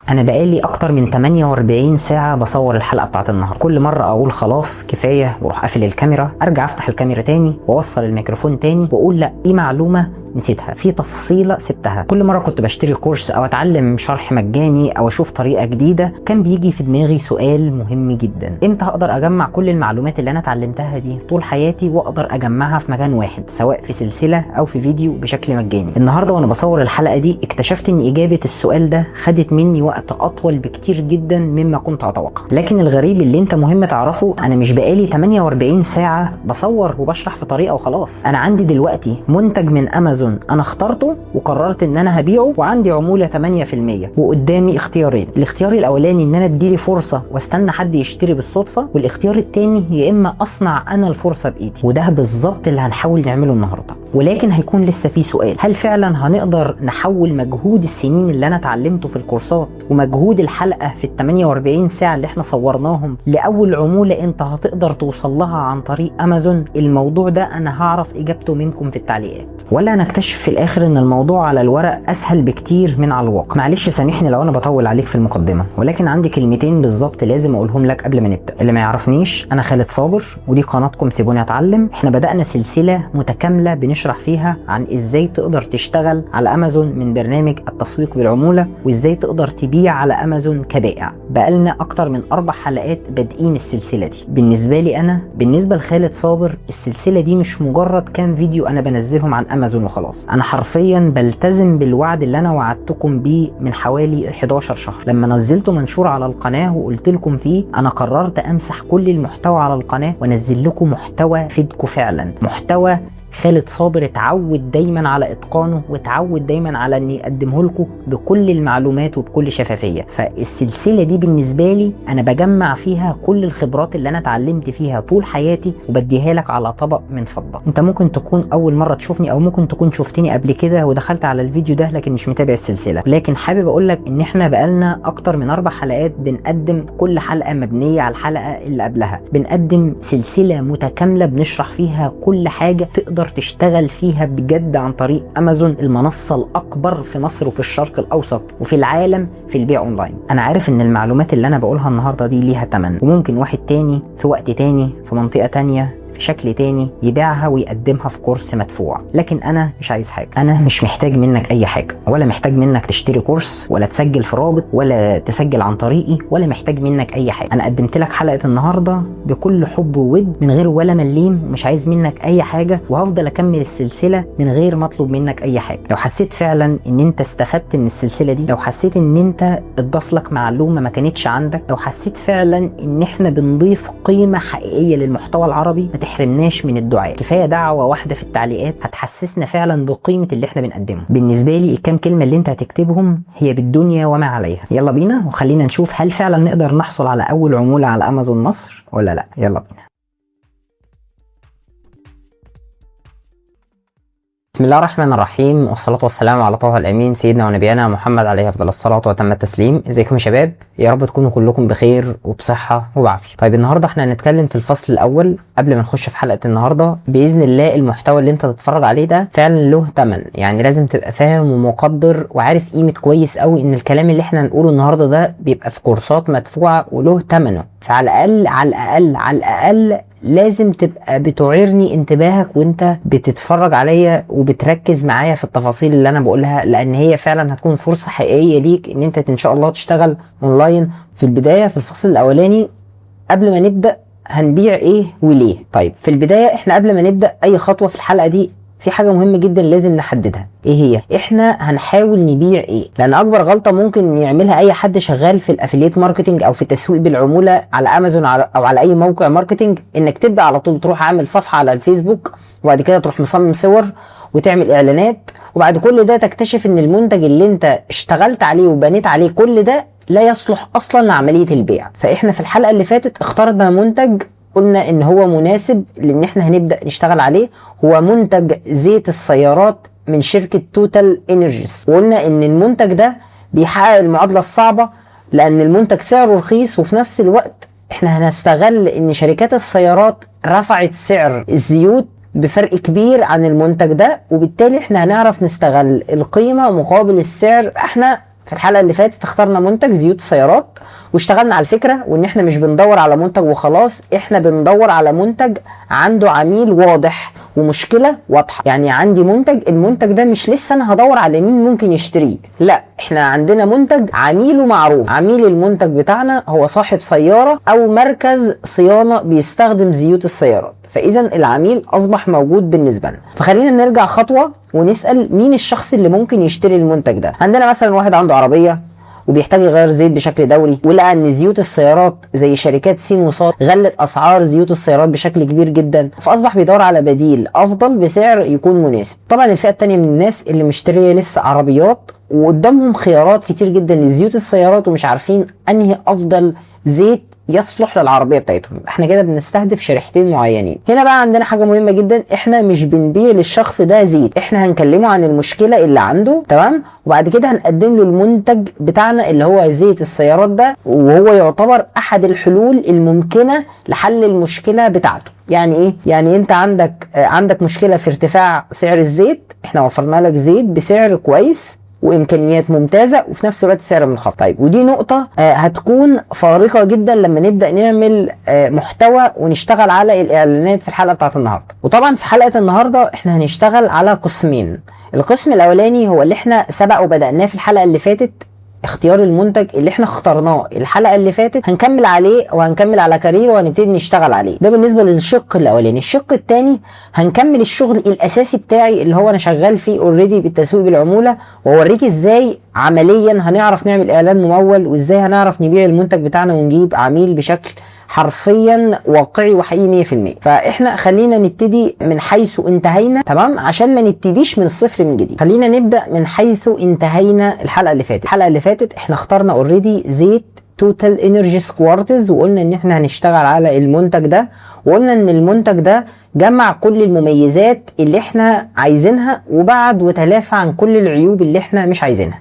انا بقالي اكتر من 48 ساعه بصور الحلقه بتاعت النهارده. كل مره اقول خلاص كفايه واروح قافل الكاميرا، ارجع افتح الكاميرا تاني واوصل الميكروفون تاني واقول لا دي معلومه نسيتها، في تفصيله سبتها. كل مره كنت بشتري كورس او اتعلم شرح مجاني او اشوف طريقه جديده كان بيجي في دماغي سؤال مهم جدا: امتى هقدر اجمع كل المعلومات اللي انا اتعلمتها دي طول حياتي واقدر اجمعها في مكان واحد، سواء في سلسله او في فيديو بشكل مجاني؟ النهارده وانا بصور الحلقه دي اكتشفت ان اجابه السؤال ده خدت مني وقت اطول بكتير جدا مما كنت اتوقع. لكن الغريب اللي انت مهم تعرفه، انا مش بقالي 48 ساعه بصور وبشرح في طريقه وخلاص. انا عندي دلوقتي منتج من امازون انا اخترته وقررت ان انا هبيعه، وعندي عموله 8%، وقدامي اختيارين: الاختيار الاولاني ان انا اديلي فرصه واستنى حد يشتري بالصدفه، والاختيار الثاني يا اما اصنع انا الفرصه بايدي. وده بالظبط اللي هنحاول نعمله النهارده. ولكن هيكون لسه في سؤال: هل فعلا هنقدر نحول مجهود السنين اللي انا اتعلمته في الكورسات ومجهود الحلقه في ال 48 ساعه اللي احنا صورناهم لاول عموله انت هتقدر توصل لها عن طريق امازون؟ الموضوع ده انا هعرف اجابته منكم في التعليقات. ولا نكتشف في الاخر ان الموضوع على الورق اسهل بكتير من على الواقع؟ معلش سامحني لو انا بطول عليك في المقدمه، ولكن عندي كلمتين بالظبط لازم اقولهم لك قبل ما نبدا. اللي ما يعرفنيش، انا خالد صابر، ودي قناتكم سيبوني اتعلم. احنا بدانا سلسله متكامله بنشرح فيها عن ازاي تقدر تشتغل على امازون من برنامج التسويق بالعموله، وازاي تقدر تبيع على امازون كبائع. بقالنا اكتر من 4 حلقات بادئين السلسله دي. بالنسبه لي انا، بالنسبه لخالد صابر، السلسله دي مش مجرد كام فيديو انا بنزلهم عن امازون وخلاص. انا حرفيا بلتزم بالوعد اللي انا وعدتكم بيه من حوالي 11 شهر لما نزلته منشور على القناه وقلت لكم فيه انا قررت امسح كل المحتوى على القناه وانزل لكم محتوى يفيدكم فعلا، محتوى خالد صابر اتعود دايما على اتقانه واتعود دايما على اني اقدمه لكم بكل المعلومات وبكل شفافيه. فالسلسله دي بالنسبه لي انا بجمع فيها كل الخبرات اللي انا اتعلمت فيها طول حياتي وبديها لك على طبق من فضه. انت ممكن تكون اول مره تشوفني او ممكن تكون شفتني قبل كده ودخلت على الفيديو ده لكن مش متابع السلسله، لكن حابب اقول لك ان احنا بقالنا اكتر من 4 حلقات بنقدم كل حلقه مبنيه على الحلقه اللي قبلها. بنقدم سلسله متكامله بنشرح فيها كل حاجه تقدر تشتغل فيها بجد عن طريق امازون، المنصه الاكبر في مصر وفي الشرق الاوسط وفي العالم في البيع اونلاين. انا عارف ان المعلومات اللي انا بقولها النهارده دي ليها ثمن، وممكن واحد تاني في وقت تاني في منطقه تانيه في شكل تاني يبيعها ويقدمها في كورس مدفوع. لكن انا مش عايز حاجه، انا مش محتاج منك اي حاجه، ولا محتاج منك تشتري كورس ولا تسجل في رابط ولا تسجل عن طريقي، ولا محتاج منك اي حاجه. انا قدمت لك حلقه النهارده بكل حب وود من غير ولا مليم، مش عايز منك اي حاجه، وهفضل اكمل السلسله من غير ما اطلب منك اي حاجه. لو حسيت فعلا ان انت استفدت من السلسله دي، لو حسيت ان انت اتضاف لك معلومه ما كانتش عندك، لو حسيت فعلا ان احنا بنضيف قيمه حقيقيه للمحتوى العربي، ما تحرمناش من الدعاء. كفايه دعوه واحده في التعليقات هتحسسنا فعلا بقيمه اللي احنا بنقدمه. بالنسبه لي الكام كلمه اللي انت هتكتبهم هي بالدنيا وما عليها. يلا بينا وخلينا نشوف هل فعلا نقدر نحصل على اول عموله على امازون مصر ولا لا. يلا بينا. بسم الله الرحمن الرحيم، والصلاة والسلام على طه الأمين سيدنا ونبينا محمد عليه أفضل الصلاة وتم التسليم. ازيكم يا شباب؟ يا رب تكونوا كلكم بخير وبصحة وبعافية. طيب النهاردة احنا هنتكلم في الفصل الأول. قبل ما نخش في حلقة النهاردة، بإذن الله المحتوى اللي انت تتفرج عليه ده فعلا له ثمن، يعني لازم تبقى فاهم ومقدر وعارف قيمة كويس قوي ان الكلام اللي احنا هنقوله النهاردة ده بيبقى في كورسات مدفوعة وله ثمنه. فعلى الأقل على الأقل على الأقل لازم تبقى بتعيرني انتباهك وانت بتتفرج عليا وبتركز معايا في التفاصيل اللي انا بقولها، لان هي فعلا هتكون فرصة حقيقية ليك ان انت ان شاء الله تشتغل اونلاين. في البداية في الفصل الاولاني قبل ما نبدأ هنبيع ايه وليه. طيب في البداية احنا قبل ما نبدأ اي خطوة في الحلقة دي في حاجة مهمة جدا لازم نحددها. ايه هي؟ احنا هنحاول نبيع ايه؟ لان اكبر غلطة ممكن يعملها اي حد شغال في الافيليت ماركتنج او في التسويق بالعمولة على امازون او على اي موقع ماركتنج، انك تبدأ على طول تروح عامل صفحة على الفيسبوك وبعد كده تروح مصمم صور وتعمل اعلانات، وبعد كل ده تكتشف ان المنتج اللي انت اشتغلت عليه وبنيت عليه كل ده لا يصلح اصلا لعملية البيع. فاحنا في الحلقة اللي فاتت اخترنا منتج قلنا ان هو مناسب لان احنا هنبدأ نشتغل عليه، هو منتج زيت السيارات من شركة توتال انرجيز. وقلنا ان المنتج ده بيحقق المعادلة الصعبة لان المنتج سعره رخيص، وفي نفس الوقت احنا هنستغل ان شركات السيارات رفعت سعر الزيوت بفرق كبير عن المنتج ده، وبالتالي احنا هنعرف نستغل القيمة مقابل السعر. احنا في الحلقه اللي فاتت اخترنا منتج زيوت السيارات واشتغلنا على الفكره، وان احنا مش بندور على منتج وخلاص، احنا بندور على منتج عنده عميل واضح ومشكله واضحه. يعني عندي منتج، المنتج ده مش لسه انا هدور على مين ممكن يشتريه، لا احنا عندنا منتج عميله معروف. عميل المنتج بتاعنا هو صاحب سياره او مركز صيانه بيستخدم زيوت السيارات، فاذا العميل اصبح موجود بالنسبه لنا. فخلينا نرجع خطوه ونسال مين الشخص اللي ممكن يشتري المنتج ده. عندنا مثلا واحد عنده عربيه وبيحتاج يغير زيت بشكل دوري، ولقى ان زيوت السيارات زي شركات سين وصاد غلت اسعار زيوت السيارات بشكل كبير جدا، فاصبح بيدور على بديل افضل بسعر يكون مناسب. طبعا الفئه الثانيه من الناس اللي مشتريه لسه عربيات وقدامهم خيارات كتير جدا لزيوت السيارات ومش عارفين انهي افضل زيت يصلح للعربيه بتاعتهم. احنا كده بنستهدف شريحتين معينين. هنا بقى عندنا حاجه مهمه جدا، احنا مش بنبيع للشخص ده زيت، احنا هنكلمه عن المشكله اللي عنده، تمام، وبعد كده هنقدم له المنتج بتاعنا اللي هو زيت السيارات ده، وهو يعتبر احد الحلول الممكنه لحل المشكله بتاعته. يعني ايه؟ يعني انت عندك مشكله في ارتفاع سعر الزيت، احنا وفرنا لك زيت بسعر كويس وامكانيات ممتازه وفي نفس الوقت سعر منخفض. طيب ودي نقطه هتكون فارقه جدا لما نبدا نعمل محتوى ونشتغل على الاعلانات في الحلقه بتاعت النهارده. وطبعا في حلقه النهارده احنا هنشتغل على قسمين. القسم الاولاني هو اللي احنا سبق وبدأناه في الحلقه اللي فاتت، اختيار المنتج اللي احنا اخترناه الحلقه اللي فاتت، هنكمل عليه وهنكمل على كارير وهنبتدي نشتغل عليه. ده بالنسبه للشق الاولاني. الشق الثاني هنكمل الشغل الاساسي بتاعي اللي هو انا شغال فيه اوريدي بالتسويق بالعموله، واوريك ازاي عمليا هنعرف نعمل اعلان ممول، وازاي هنعرف نبيع المنتج بتاعنا ونجيب عميل بشكل حرفيا واقعي وحقيقي 100%. فاحنا خلينا نبتدي من حيث انتهينا، تمام، عشان ما نبتديش من الصفر من جديد. خلينا نبدا من حيث انتهينا الحلقه اللي فاتت. الحلقه اللي فاتت احنا اخترنا اوريدي زيت توتال انرجيز كوارتز، وقلنا ان احنا هنشتغل على المنتج ده، وقلنا ان المنتج ده جمع كل المميزات اللي احنا عايزينها وبعد وتلافى عن كل العيوب اللي احنا مش عايزينها.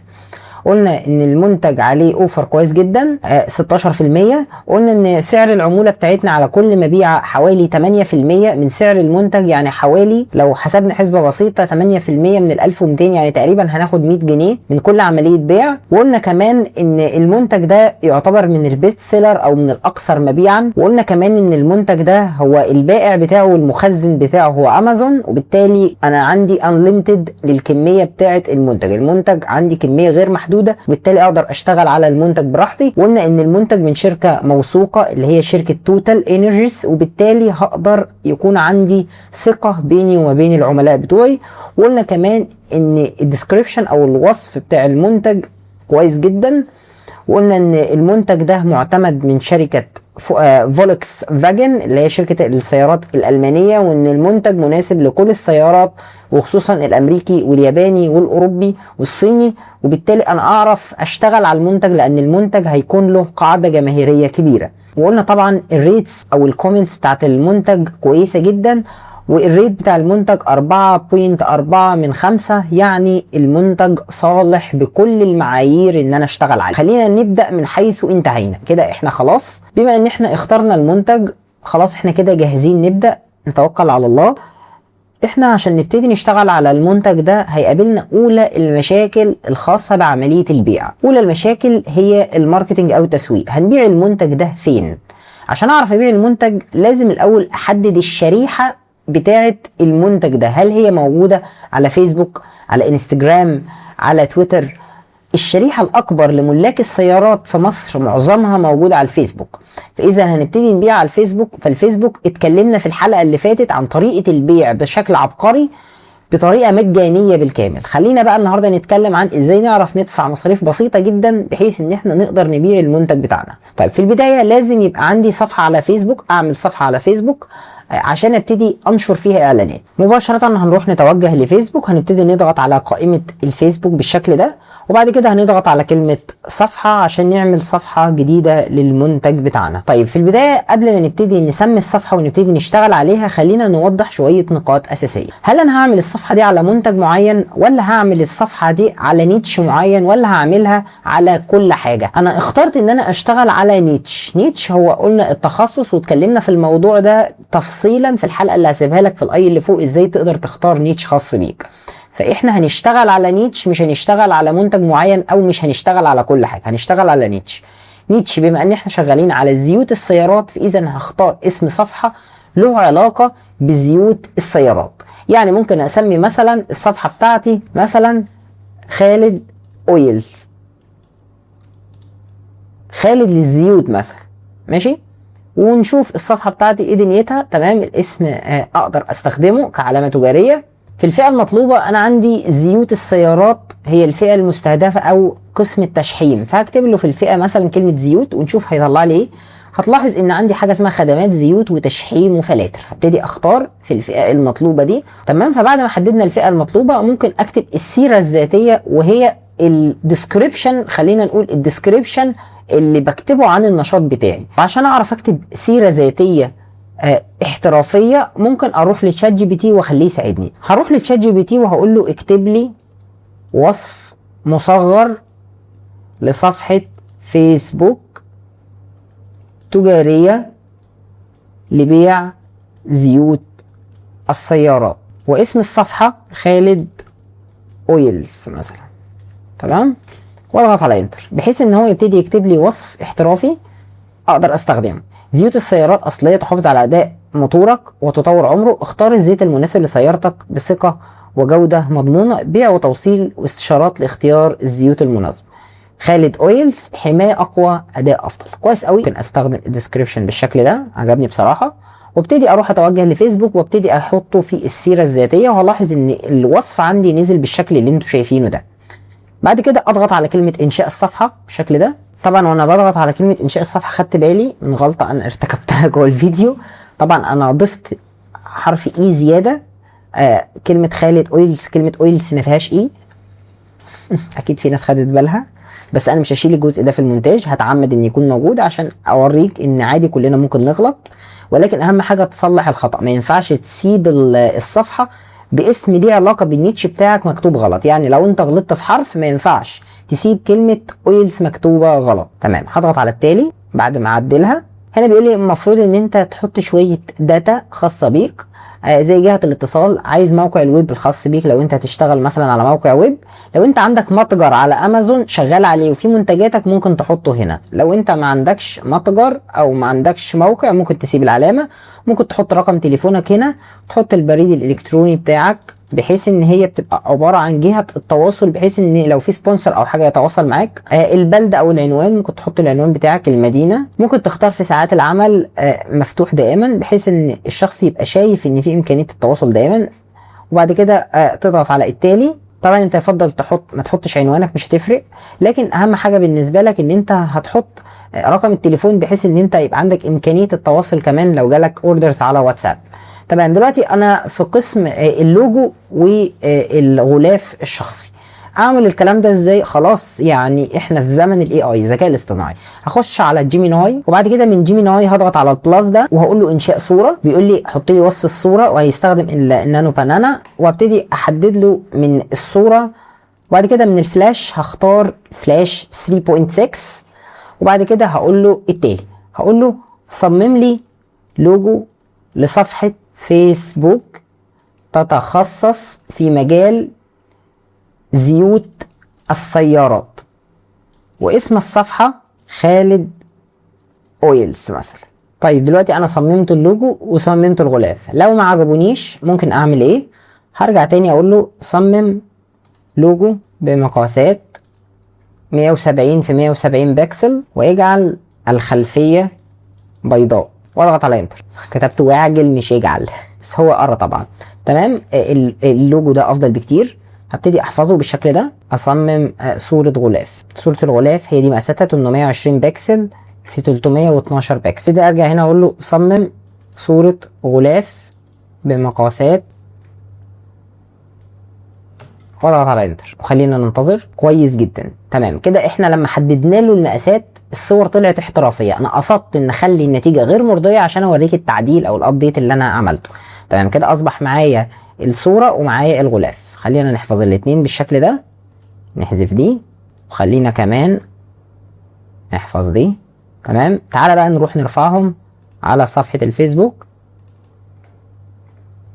قلنا ان المنتج عليه اوفر كويس جدا 16%. قلنا ان سعر العمولة بتاعتنا على كل مبيعة حوالي 8% من سعر المنتج، يعني حوالي لو حسبنا حسبة بسيطة 8% من 1200، يعني تقريبا هناخد 100 جنيه من كل عملية بيع. وقلنا كمان ان المنتج ده يعتبر من البيست سيلر او من الاكثر مبيعا. وقلنا كمان ان المنتج ده هو البائع بتاعه والمخزن بتاعه هو امازون، وبالتالي انا عندي انليمتد للكمية بتاعة المنتج عندي كمية غير محدودة، وبالتالي اقدر اشتغل على المنتج براحتي. وقلنا ان المنتج من شركه موثوقه اللي هي شركه توتال انرجيز، وبالتالي هقدر يكون عندي ثقه بيني وما بين العملاء بتوعي. وقلنا كمان ان الديسكريبشن او الوصف بتاع المنتج كويس جدا. وقلنا ان المنتج ده معتمد من شركه فولكس فاجن اللي هي شركة السيارات الألمانية، وإن المنتج مناسب لكل السيارات وخصوصا الأمريكي والياباني والأوروبي والصيني، وبالتالي أنا أعرف أشتغل على المنتج لأن المنتج هيكون له قاعدة جماهيرية كبيرة. وقلنا طبعا الريتس أو الكومنتس بتاعت المنتج كويسة جدا، والريت بتاع المنتج 4.4 من 5، يعني المنتج صالح بكل المعايير ان انا اشتغل عليه. خلينا نبدأ من حيث انتهينا. كده احنا خلاص بما ان احنا اخترنا المنتج، خلاص احنا كده جاهزين نبدأ نتوكل على الله. احنا عشان نبتدي نشتغل على المنتج ده هيقابلنا اولى المشاكل الخاصة بعملية البيع. اولى المشاكل هي الماركتينج او التسويق. هنبيع المنتج ده فين؟ عشان اعرف ابيع المنتج لازم الاول احدد الشريحة بتاعة المنتج ده، هل هي موجودة على فيسبوك، على انستجرام، على تويتر؟ الشريحة الأكبر لملاك السيارات في مصر معظمها موجودة على الفيسبوك، فإذا هنبتدي نبيع على الفيسبوك. فالفيسبوك اتكلمنا في الحلقة اللي فاتت عن طريقة البيع بشكل عبقري بطريقة مجانية بالكامل. خلينا بقى النهاردة نتكلم عن ازاي نعرف ندفع مصاريف بسيطة جدا بحيث ان احنا نقدر نبيع المنتج بتاعنا. طيب في البداية لازم يبقى عندي صفحة على فيسبوك، اعمل صفحة على فيسبوك عشان ابتدي انشر فيها اعلانات. مباشرة هنروح نتوجه لفيسبوك، هنبتدي نضغط على قائمة الفيسبوك بالشكل ده، وبعد كده هنضغط على كلمة صفحة عشان نعمل صفحة جديدة للمنتج بتاعنا. طيب في البداية قبل ما نبتدي نسمي الصفحة ونبتدي نشتغل عليها، خلينا نوضح شوية نقاط أساسية. هل أنا هعمل الصفحة دي على منتج معين، ولا هعمل الصفحة دي على نيتش معين، ولا هعملها على كل حاجة؟ أنا اخترت إن أنا أشتغل على نيتش. نيتش هو قلنا التخصص، واتكلمنا في الموضوع ده تفصيلا في الحلقة اللي هسيبها لك في الأي اللي فوق، إزاي تقدر تختار نيتش خاص بيك. فاحنا هنشتغل على نيتش، مش هنشتغل على منتج معين او مش هنشتغل على كل حاجه، هنشتغل على نيتش. بما ان احنا شغالين على زيوت السيارات، فاذا هختار اسم صفحه له علاقه بزيوت السيارات. يعني ممكن اسمي مثلا الصفحه بتاعتي مثلا خالد اويلز، خالد للزيوت مثلا، ماشي. ونشوف الصفحه بتاعتي ايه دنيتها. تمام، الاسم اقدر استخدمه كعلامه تجاريه. في الفئه المطلوبه انا عندي زيوت السيارات هي الفئه المستهدفه او قسم التشحيم، فهكتب له في الفئه مثلا كلمه زيوت ونشوف هيطلع لي ايه. هتلاحظ ان عندي حاجه اسمها خدمات زيوت وتشحيم وفلاتر. هبتدي اختار في الفئه المطلوبه دي. تمام، فبعد ما حددنا الفئه المطلوبه ممكن اكتب السيره الذاتيه، وهي الديسكريبشن، خلينا نقول الديسكريبشن اللي بكتبه عن النشاط بتاعي. عشان اعرف اكتب سيره ذاتيه احترافيه ممكن اروح لتشات جي بي تي واخليه يساعدني. هروح لتشات جي بي تي وهقول له اكتب لي وصف مصغر لصفحه فيسبوك تجاريه لبيع زيوت السيارات، واسم الصفحه خالد اويلز مثلا. تمام، واضغط على انتر بحيث ان هو يبتدي يكتب لي وصف احترافي اقدر استخدمه. زيوت السيارات اصليه تحافظ على اداء موتورك وتطور عمره. اختار الزيت المناسب لسيارتك بثقه وجوده مضمونه. بيع وتوصيل واستشارات لاختيار الزيوت المناسبه. خالد اويلز، حمايه اقوى، اداء افضل. كويس قوي. ممكن استخدم الديسكريبشن بالشكل ده، عجبني بصراحه. وابتدي اروح اتوجه لفيسبوك وابتدي احطه في السيره الذاتيه، وهلاحظ ان الوصف عندي نزل بالشكل اللي انتم شايفينه ده. بعد كده اضغط على كلمه انشاء الصفحه بالشكل ده. طبعا وانا بضغط على كلمه انشاء الصفحه خدت بالي من غلطه انا ارتكبتها جوه الفيديو. طبعا انا ضفت حرف اي زياده. كلمه خالد اويلز، كلمه اويلز ما فيهاش اي. اكيد في ناس خدت بالها، بس انا مش هشيل الجزء ده في المونتاج، هتعمد ان يكون موجود عشان اوريك ان عادي كلنا ممكن نغلط. ولكن اهم حاجه تصلح الخطا. ما ينفعش تسيب الصفحه باسم ليه علاقه بالنيتش بتاعك مكتوب غلط. يعني لو انت غلطت في حرف ما ينفعش تسيب كلمه اويلز مكتوبه غلط. تمام، هضغط على التالي بعد ما اعدلها. هنا بيقول لي المفروض ان انت تحط شويه داتا خاصه بيك، زي جهه الاتصال، عايز موقع الويب الخاص بيك لو انت هتشتغل مثلا على موقع ويب. لو انت عندك متجر على امازون شغال عليه وفي منتجاتك ممكن تحطه هنا. لو انت ما عندكش متجر او ما عندكش موقع ممكن تسيب العلامه. ممكن تحط رقم تليفونك هنا، تحط البريد الالكتروني بتاعك بحيث ان هي بتبقى عباره عن جهه التواصل، بحيث ان لو في سبونسر او حاجه يتواصل معاك. البلده او العنوان ممكن تحط العنوان بتاعك، المدينه. ممكن تختار في ساعات العمل مفتوح دائما بحيث ان الشخص يبقى شايف ان في امكانيه التواصل دائما. وبعد كده تضغط على التالي. طبعا انت يفضل ما تحطش عنوانك، مش هتفرق، لكن اهم حاجه بالنسبه لك ان انت هتحط رقم التليفون بحيث ان انت يبقى عندك امكانيه التواصل كمان لو جالك اوردرز على واتساب. تمام، دلوقتي انا في قسم اللوجو والغلاف الشخصي. اعمل الكلام ده ازاي؟ خلاص يعني احنا في زمن الاي اي، الذكاء الاصطناعي. هخش على جيميناي، وبعد كده من جيميناي هضغط على البلاس ده وهقول له انشاء صوره. بيقول لي حط لي وصف الصوره وهيستخدم النانو بانانا، وابتدي احدد له من الصوره. وبعد كده من الفلاش هختار فلاش 3.6، وبعد كده هقول له التالي. هقول له صمم لي لوجو لصفحه فيسبوك تتخصص في مجال زيوت السيارات، واسم الصفحة خالد اويلز مثلا. طيب دلوقتي انا صممت اللوجو وصممت الغلاف. لو ما عجبونيش ممكن اعمل ايه؟ هرجع تاني اقول له صمم لوجو بمقاسات 170 في 170 بكسل واجعل الخلفية بيضاء، واضغط على انتر. كتبت واعجل مش يجعل، بس هو قرا طبعا. تمام، اللوجو ده افضل بكتير. هبتدي احفظه بالشكل ده. اصمم صورة غلاف. صورة الغلاف هي دي مقاساتها 820 بكسل في 312 بكسل. كده ارجع هنا اقول له صمم صورة غلاف بمقاسات، واضغط على انتر وخلينا ننتظر. كويس جدا. تمام كده احنا لما حددنا له المقاسات الصور طلعت احترافيه. انا قصدت ان اخلي النتيجه غير مرضيه عشان اوريك التعديل او الابديت اللي انا عملته. تمام كده اصبح معايا الصوره ومعايا الغلاف. خلينا نحفظ الاثنين بالشكل ده. نحذف دي وخلينا كمان نحفظ دي. تمام، تعالى بقى نروح نرفعهم على صفحه الفيسبوك.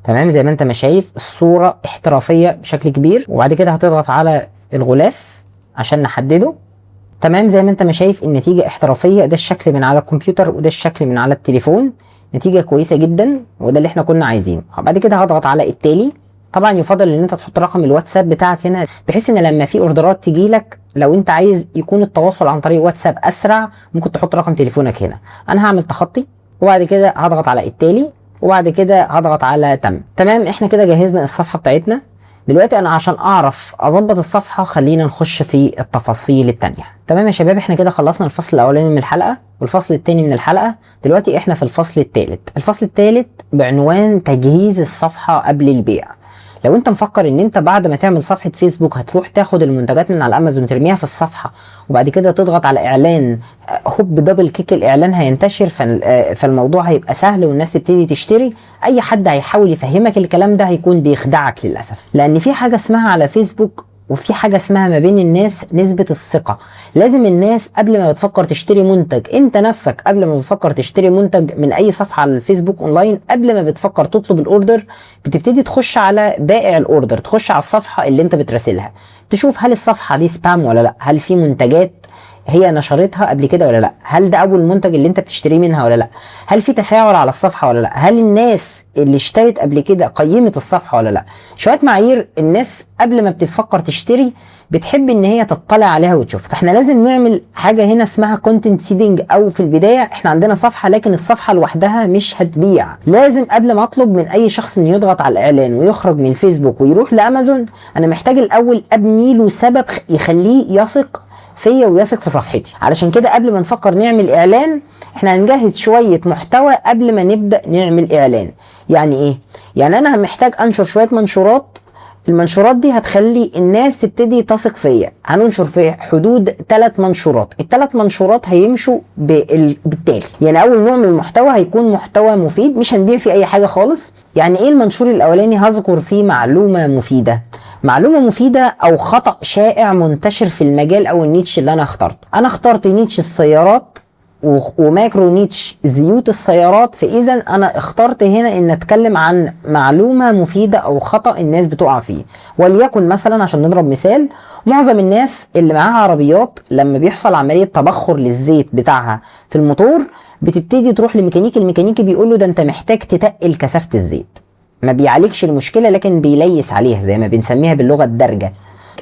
تمام زي ما انت ما شايف الصورة احترافية بشكل كبير. وبعد كده هتضغط على الغلاف عشان نحدده. تمام زي ما انت ما شايف النتيجة احترافية، ده الشكل من على الكمبيوتر وده الشكل من على التليفون، نتيجة كويسة جدا وده اللي احنا كنا عايزينه. بعد كده هضغط على التالي. طبعا يفضل ان انت تحط رقم الواتساب بتاعك هنا، بحيث ان لما في اوردرات تجي لك لو انت عايز يكون التواصل عن طريق واتساب اسرع ممكن تحط رقم تليفونك هنا. انا هعمل تخطي وبعد كده هضغط على التالي وبعد كده هضغط على تمام. احنا كده جهزنا الصفحة بتاعتنا. دلوقتي انا عشان اعرف اظبط الصفحة خلينا نخش في التفاصيل التانية. تمام يا شباب، احنا كده خلصنا الفصل الاولاني من الحلقة والفصل التاني من الحلقة. دلوقتي احنا في الفصل التالت. الفصل التالت بعنوان تجهيز الصفحة قبل البيع. لو انت مفكر ان انت بعد ما تعمل صفحة فيسبوك هتروح تاخد المنتجات من على امازون ترميها في الصفحة وبعد كده تضغط على اعلان، هوب دبل كيك الاعلان هينتشر، فالموضوع هيبقى سهل والناس تبتدي تشتري. اي حد هيحاول يفهمك الكلام ده هيكون بيخدعك للاسف، لان في حاجة اسمها على فيسبوك وفي حاجة اسمها ما بين الناس نسبة الثقة. لازم الناس قبل ما بتفكر تشتري منتج، انت نفسك قبل ما بتفكر تشتري منتج من اي صفحة على الفيسبوك اونلاين، قبل ما بتفكر تطلب الاوردر بتبتدي تخش على بائع الاوردر، تخش على الصفحة اللي انت بتراسلها، تشوف هل الصفحة دي سبام ولا لا، هل في منتجات هي نشرتها قبل كده ولا لا، هل ده اول منتج اللي انت بتشتريه منها ولا لا، هل في تفاعل على الصفحه ولا لا، هل الناس اللي اشترت قبل كده قيمت الصفحه ولا لا. شويه معايير الناس قبل ما بتفكر تشتري بتحب ان هي تطلع عليها وتشوف. فاحنا لازم نعمل حاجه هنا اسمها كونتنت سيدنج، او في البدايه احنا عندنا صفحه لكن الصفحه لوحدها مش هتبيع. لازم قبل ما اطلب من اي شخص انه يضغط على الاعلان ويخرج من فيسبوك ويروح لامازون، انا محتاج الاول ابني له سبب يخليه يثق فيا ويثق في صفحتي. علشان كده قبل ما نفكر نعمل اعلان احنا هنجهز شوية محتوى قبل ما نبدأ نعمل اعلان. يعني ايه؟ يعني انا محتاج انشر شوية منشورات، المنشورات دي هتخلي الناس تبتدي تثق فيا. هننشر في حدود 3 منشورات، ال3 منشورات هيمشوا بالتالي. يعني اول نوع من المحتوى هيكون محتوى مفيد، مش هنبيع فيه اي حاجة خالص. يعني ايه المنشور الاولاني؟ هذكر فيه معلومة مفيدة، معلومة مفيدة او خطأ شائع منتشر في المجال او النيتش اللي انا اخترته. انا اخترت نيتش السيارات وماكرو نيتش زيوت السيارات، فاذا انا اخترت هنا ان اتكلم عن معلومة مفيدة او خطأ الناس بتقع فيه. وليكن مثلا عشان نضرب مثال، معظم الناس اللي معاها عربيات لما بيحصل عملية تبخر للزيت بتاعها في الموتور بتبتدي تروح لميكانيكي، الميكانيكي بيقول له ده انت محتاج تتقل كثافة الزيت. ما بيعالجش المشكلة لكن بيليس عليها زي ما بنسميها باللغة الدارجة.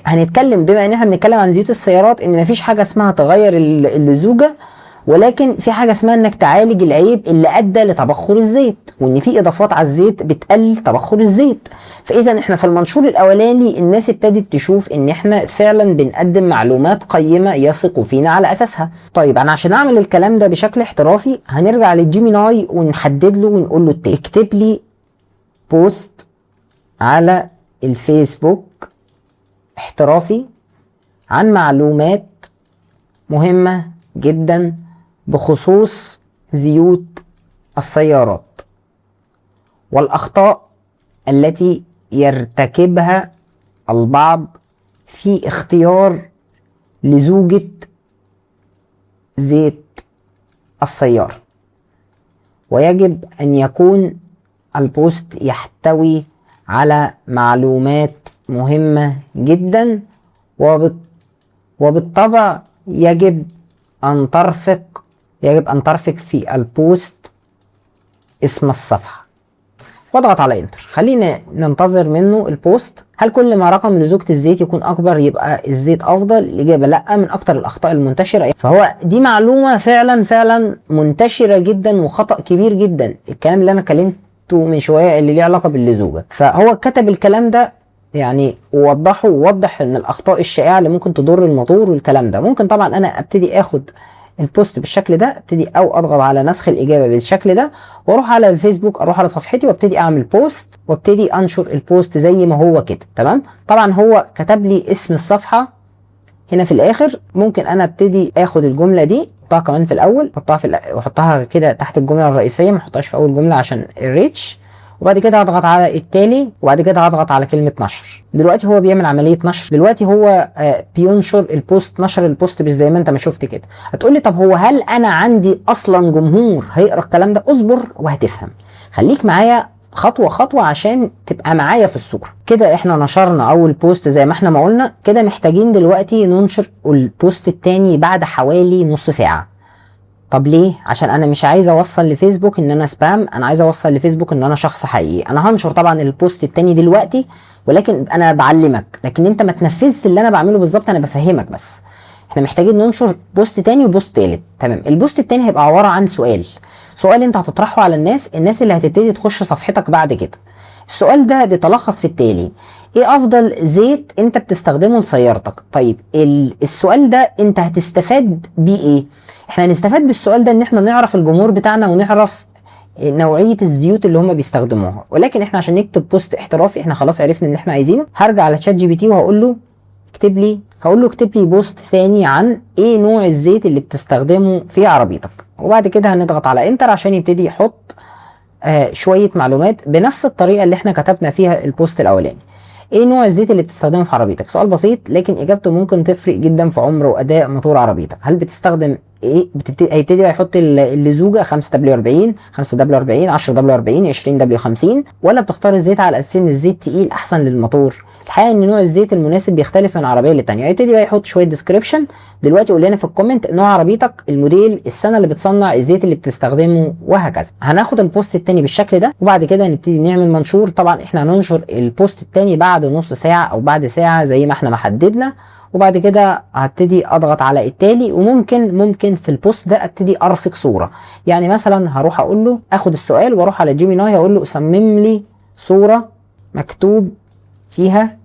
هنتكلم بما ان احنا بنتكلم عن زيوت السيارات ان مفيش حاجة اسمها تغير اللزوجة، ولكن في حاجة اسمها انك تعالج العيب اللي ادى لتبخر الزيت، وان في اضافات على الزيت بتقلل تبخر الزيت. فاذا احنا في المنشور الاولاني الناس ابتدت تشوف ان احنا فعلا بنقدم معلومات قيمة يثقوا فينا على اساسها. طيب انا عشان اعمل الكلام ده بشكل احترافي هنرجع للجيميناي ونحدد له ونقول له اكتب لي بوست على الفيسبوك احترافي عن معلومات مهمة جدا بخصوص زيوت السيارات والأخطاء التي يرتكبها البعض في اختيار لزوجة زيت السيارة. ويجب أن يكون البوست يحتوي على معلومات مهمة جدا، وبالطبع يجب أن ترفق في البوست اسم الصفحة واضغط على انتر. خلينا ننتظر منه البوست. هل كل ما رقم لزوجة الزيت يكون اكبر يبقى الزيت افضل؟ الاجابة لا، من اكتر الاخطاء المنتشرة. فهو دي معلومة فعلا منتشرة جدا وخطأ كبير جدا. الكلام اللي انا كلمته من شوية اللي ليه علاقة باللزوجة، فهو كتب الكلام ده يعني ووضح ان الاخطاء الشائعة اللي ممكن تضر الموتور والكلام ده. ممكن طبعا انا ابتدي اخد البوست بالشكل ده، ابتدي او اضغط على نسخ الاجابه بالشكل ده واروح على الفيسبوك، اروح على صفحتي وابتدي اعمل بوست وابتدي انشر البوست زي ما هو كده. تمام. طبعا هو كتب لي اسم الصفحه هنا في الاخر. ممكن انا ابتدي اخد الجمله دي احطها كمان في الاول، واحطها كده تحت الجمله الرئيسيه، ما احطهاش في اول جمله عشان الريتش. وبعد كده هضغط على التالي وبعد كده هضغط على كلمة نشر. دلوقتي هو بيعمل عملية نشر. دلوقتي هو بينشر البوست، نشر البوست مش زي ما انت ما شفت كده. هتقولي طب هو هل انا عندي اصلا جمهور هيقرأ الكلام ده؟ اصبر وهتفهم، خليك معايا خطوة خطوة عشان تبقى معايا في الصورة. كده احنا نشرنا اول بوست زي ما احنا ما قلنا. كده محتاجين دلوقتي ننشر البوست التاني بعد حوالي نص ساعة. طب ليه؟ عشان انا مش عايز اوصل لفيسبوك ان انا سبام، انا عايز اوصل لفيسبوك ان انا شخص حقيقي. انا هنشر طبعا البوست التاني دلوقتي، ولكن انا بعلمك، لكن انت ما تنفذش اللي انا بعمله بالظبط، انا بفهمك بس. احنا محتاجين ننشر بوست تاني وبوست تالت. تمام. البوست التاني هيبقى عبارة عن سؤال انت هتطرحه على الناس اللي هتبتدي تخش صفحتك بعد كده. السؤال ده بيتلخص في التالي: ايه افضل زيت انت بتستخدمه لسيارتك؟ طيب السؤال ده انت هتستفاد بيه ايه؟ احنا هنستفاد بالسؤال ده ان احنا نعرف الجمهور بتاعنا ونعرف نوعية الزيوت اللي هم بيستخدموها. ولكن احنا عشان نكتب بوست احترافي احنا خلاص عرفنا ان احنا عايزينه. هرجع على شات جي بي تي وهقول له اكتب لي بوست ثاني عن ايه نوع الزيت اللي بتستخدمه في عربيتك. وبعد كده هنضغط على انتر عشان يبتدي يحط شوية معلومات بنفس الطريقة اللي احنا كتبنا فيها البوست الاولاني. ايه نوع الزيت اللي بتستخدمه في عربيتك؟ سؤال بسيط لكن اجابته ممكن تفرق جدا في عمر واداء موتور عربيتك. هل بتستخدم ايه؟ هيبتدي يحط اللزوجه 5W40 5W40 10W40 20W50، ولا بتختار الزيت على اساس ان الزيت تقيل احسن للموتور؟ الحقيقه ان نوع الزيت المناسب بيختلف من عربيه للتانيه. هيبتدي بقى يحط شويه ديسكريبشن. دلوقتي قول لنا في الكومنت نوع عربيتك، الموديل، السنه اللي بتصنع، الزيت اللي بتستخدمه، وهكذا. هناخد البوست التاني بالشكل ده وبعد كده نبتدي نعمل منشور. طبعا احنا هننشر البوست التاني بعد نص ساعه او بعد ساعه زي ما احنا ما حددنا. وبعد كده هبتدي اضغط على التالي، وممكن في البوست ده ابتدي ارفق صوره. يعني مثلا هروح اقول له اخد السؤال واروح على جيميناي هقول له صمم لي صوره مكتوب فيها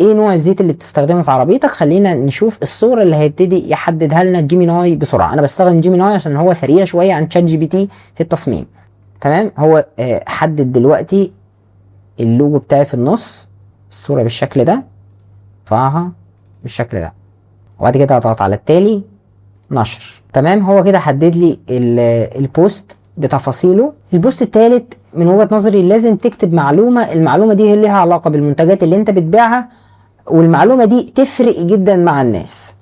ايه نوع الزيت اللي بتستخدمه في عربيتك. خلينا نشوف الصوره اللي هيبتدي يحددها لنا جيميناي بسرعه. انا بستخدم جيميناي عشان هو سريع شويه عن شات جي بي تي في التصميم. تمام. هو حدد دلوقتي اللوجو بتاعي في النص، الصوره بالشكل ده، ارفعها بالشكل ده، وبعد كده اضغط على التالي نشر. تمام. هو كده حدد لي البوست بتفاصيله. البوست الثالث من وجهة نظري لازم تكتب معلومة، المعلومة دي ليها علاقة بالمنتجات اللي انت بتبيعها، والمعلومة دي تفرق جدا مع الناس.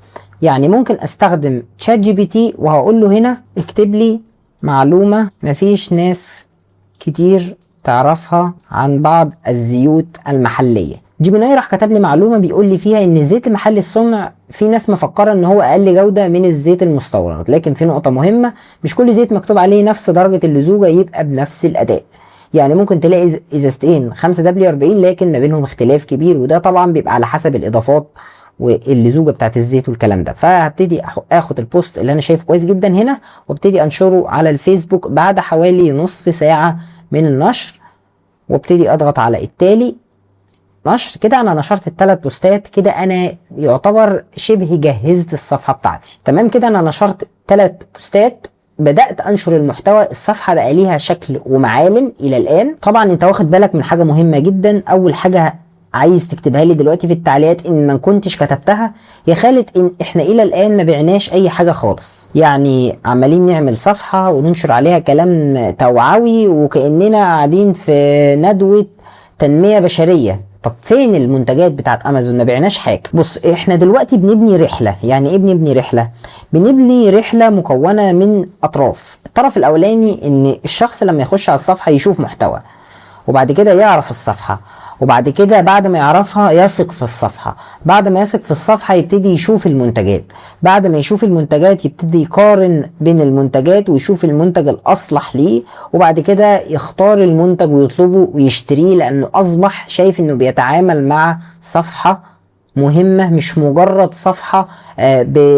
يعني ممكن استخدم شات جي بي تي وهقول له هنا اكتب لي معلومة مفيش ناس كتير تعرفها عن بعض الزيوت المحلية. جيميناي راح كتب لي معلومة بيقول لي فيها ان الزيت المحلي الصنع في ناس مفكرة ان هو اقل جودة من الزيت المستورد، لكن في نقطة مهمة: مش كل زيت مكتوب عليه نفس درجة اللزوجة يبقى بنفس الاداء. يعني ممكن تلاقي ازازتين 5W40 لكن ما بينهم اختلاف كبير، وده طبعا بيبقى على حسب الاضافات واللزوجة بتاعت الزيت والكلام ده. فهبتدي اخد البوست اللي انا شايفه كويس جدا هنا وابتدي انشره على الفيسبوك بعد حوالي نصف ساعة من النشر، وابتدي اضغط على التالي نشر. كده انا نشرت الثلاث بوستات. كده انا يعتبر شبه جهزت الصفحة بتاعتي. تمام. كده انا نشرت 3 بوستات، بدأت انشر المحتوى، الصفحة بقى ليها شكل ومعالم الى الان. طبعا انت واخد بالك من حاجة مهمة جدا. اول حاجة عايز تكتبها لي دلوقتي في التعليقات ان ما كنتش كتبتها: يا خالد ان احنا الى الان ما بعناش اي حاجة خالص، يعني عمالين نعمل صفحة وننشر عليها كلام توعوي وكأننا قاعدين في ندوة تنمية بشرية. طب فين المنتجات بتاعت امازون؟ ما بعناش حاجه. بص، احنا دلوقتي بنبني رحله. يعني ايه بنبني رحله؟ بنبني رحله مكونه من اطراف. الطرف الاولاني ان الشخص لما يخش على الصفحه يشوف محتوى، وبعد كده يعرف الصفحه، وبعد كده بعد ما يعرفها يثق في الصفحة، بعد ما يثق في الصفحة يبتدي يشوف المنتجات، بعد ما يشوف المنتجات يبتدي يقارن بين المنتجات ويشوف المنتج الأصلح ليه، وبعد كده يختار المنتج ويطلبه ويشتريه، لأنه أصبح شايف أنه بيتعامل مع صفحة مهمة، مش مجرد صفحة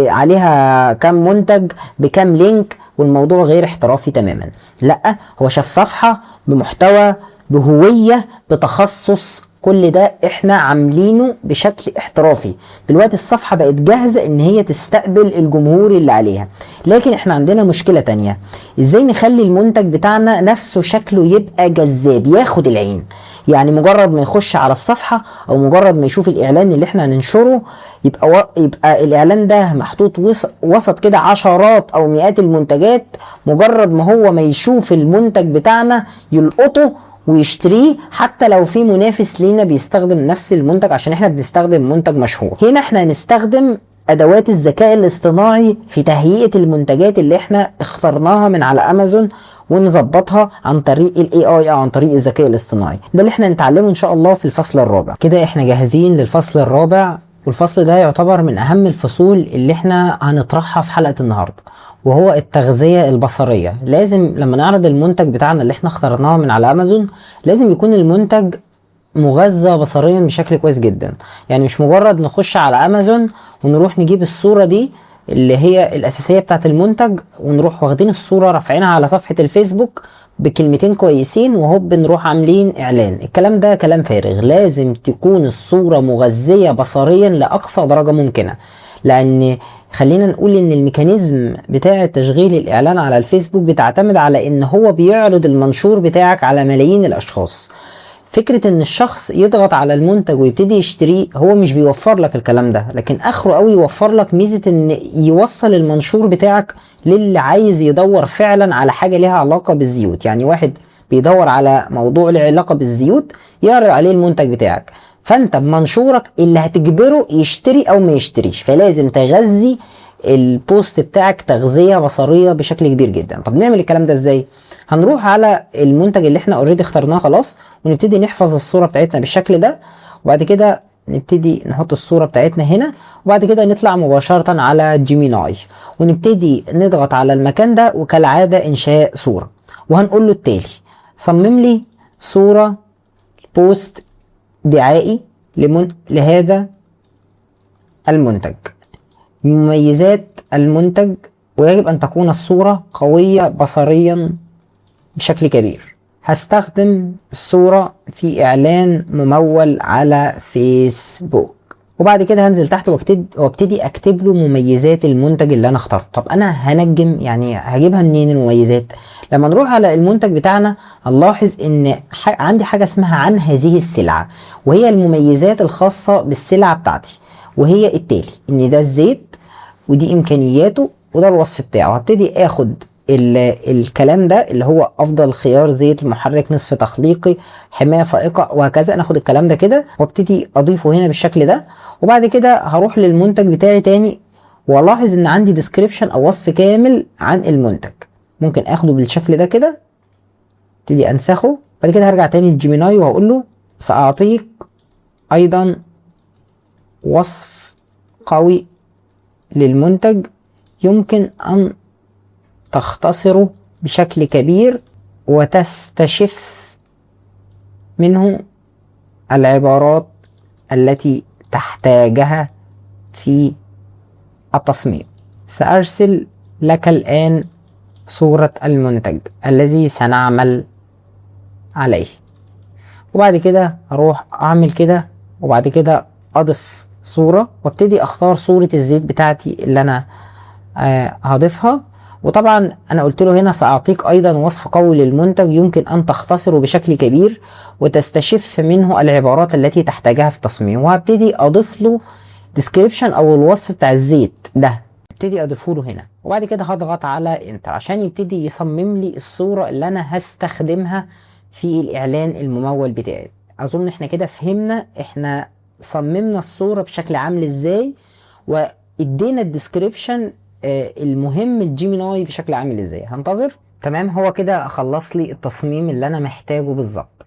عليها كم منتج بكم لينك والموضوع غير احترافي تماما. لا، هو شاف صفحة بمحتوى، بهوية، بتخصص. كل ده احنا عاملينه بشكل احترافي. دلوقتي الصفحة بقت جاهزة ان هي تستقبل الجمهور اللي عليها. لكن احنا عندنا مشكلة تانية: ازاي نخلي المنتج بتاعنا نفسه شكله يبقى جذاب ياخد العين؟ يعني مجرد ما يخش على الصفحة او مجرد ما يشوف الاعلان اللي احنا هننشره يبقى الاعلان ده محطوط وسط كده عشرات او مئات المنتجات، مجرد ما هو ما يشوف المنتج بتاعنا يلقطه ويشتريه، حتى لو في منافس لينا بيستخدم نفس المنتج، عشان احنا بنستخدم منتج مشهور. هنا احنا هنستخدم ادوات الذكاء الاصطناعي في تهيئة المنتجات اللي احنا اخترناها من على امازون، ونظبطها عن طريق الاي اي او عن طريق الذكاء الاصطناعي. ده اللي احنا نتعلمه ان شاء الله في الفصل الرابع. كده احنا جاهزين للفصل الرابع، والفصل ده يعتبر من اهم الفصول اللي احنا هنطرحها في حلقة النهاردة، وهو التغذية البصرية. لازم لما نعرض المنتج بتاعنا اللي احنا اخترناه من على امازون، لازم يكون المنتج مغذى بصريا بشكل كويس جدا. يعني مش مجرد نخش على امازون ونروح نجيب الصورة دي اللي هي الاساسية بتاعت المنتج، ونروح واخدين الصورة رافعينها على صفحة الفيسبوك بكلمتين كويسين وهوب نروح عاملين اعلان. الكلام ده كلام فارغ. لازم تكون الصورة مغذية بصريا لاقصى درجة ممكنة، لان خلينا نقول ان الميكانيزم بتاع تشغيل الاعلان على الفيسبوك بتعتمد على ان هو بيعرض المنشور بتاعك على ملايين الاشخاص. فكرة ان الشخص يضغط على المنتج ويبتدي يشتريه، هو مش بيوفر لك الكلام ده، لكن اخره قوي يوفر لك ميزة ان يوصل المنشور بتاعك للي عايز يدور فعلا على حاجة لها علاقة بالزيوت. يعني واحد بيدور على موضوع له علاقة بالزيوت يعرض عليه المنتج بتاعك، فانت بمنشورك اللي هتجبره يشتري او ما يشتريش. فلازم تغذي البوست بتاعك تغذية بصرية بشكل كبير جدا. طب نعمل الكلام ده ازاي؟ هنروح على المنتج اللي احنا اوريدي اخترناه خلاص، ونبتدي نحفظ الصورة بتاعتنا بالشكل ده، وبعد كده نبتدي نحط الصورة بتاعتنا هنا، وبعد كده نطلع مباشرة على جيميناي ونبتدي نضغط على المكان ده، وكالعادة انشاء صورة، وهنقول له التالي: صمم لي صورة بوست دعائي لهذا المنتج. مميزات المنتج: ويجب أن تكون الصورة قوية بصريا بشكل كبير. هستخدم الصورة في إعلان ممول على فيسبوك. وبعد كده هنزل تحت وابتدي أكتب له مميزات المنتج اللي أنا اخترته. طب أنا هنجم يعني هجيبها منين المميزات؟ لما نروح على المنتج بتاعنا هنلاحظ إن عندي حاجة اسمها عن هذه السلعة، وهي المميزات الخاصة بالسلعة بتاعتي، وهي التالي: إن ده الزيت، ودي إمكانياته، وده الوصف بتاعه. هبتدي آخد الكلام ده اللي هو افضل خيار زيت، محرك نصف تخليقي، حمايه فائقه، وهكذا. ناخد الكلام ده كده وابتدي اضيفه هنا بالشكل ده، وبعد كده هروح للمنتج بتاعي تاني والاحظ ان عندي ديسكريبشن او وصف كامل عن المنتج. ممكن اخده بالشكل ده كده، ابتدي انسخه. بعد كده هرجع تاني للجيميناي وهقول له: ساعطيك ايضا وصف قوي للمنتج يمكن ان تختصره بشكل كبير وتستشف منه العبارات التي تحتاجها في التصميم. سأرسل لك الآن صورة المنتج الذي سنعمل عليه. وبعد كده اروح اعمل كده، وبعد كده اضيف صورة وابتدي اختار صورة الزيت بتاعتي اللي انا هضيفها. وطبعا انا قلت له هنا: ساعطيك ايضا وصف قوي للمنتج يمكن ان تختصره بشكل كبير وتستشف منه العبارات التي تحتاجها في التصميم. وهبتدي اضيف له ديسكريبشن او الوصف بتاع الزيت ده، ابتدي اضيفه له هنا. وبعد كده هضغط على انتر عشان يبتدي يصمم لي الصورة اللي انا هستخدمها في الاعلان الممول بتاعي. اظن احنا كده فهمنا احنا صممنا الصورة بشكل عامل ازاي، وادينا الديسكريبشن المهم الجيميناي بشكل عامل ازاي. هنتظر. تمام، هو كده خلص لي التصميم اللي انا محتاجه بالظبط.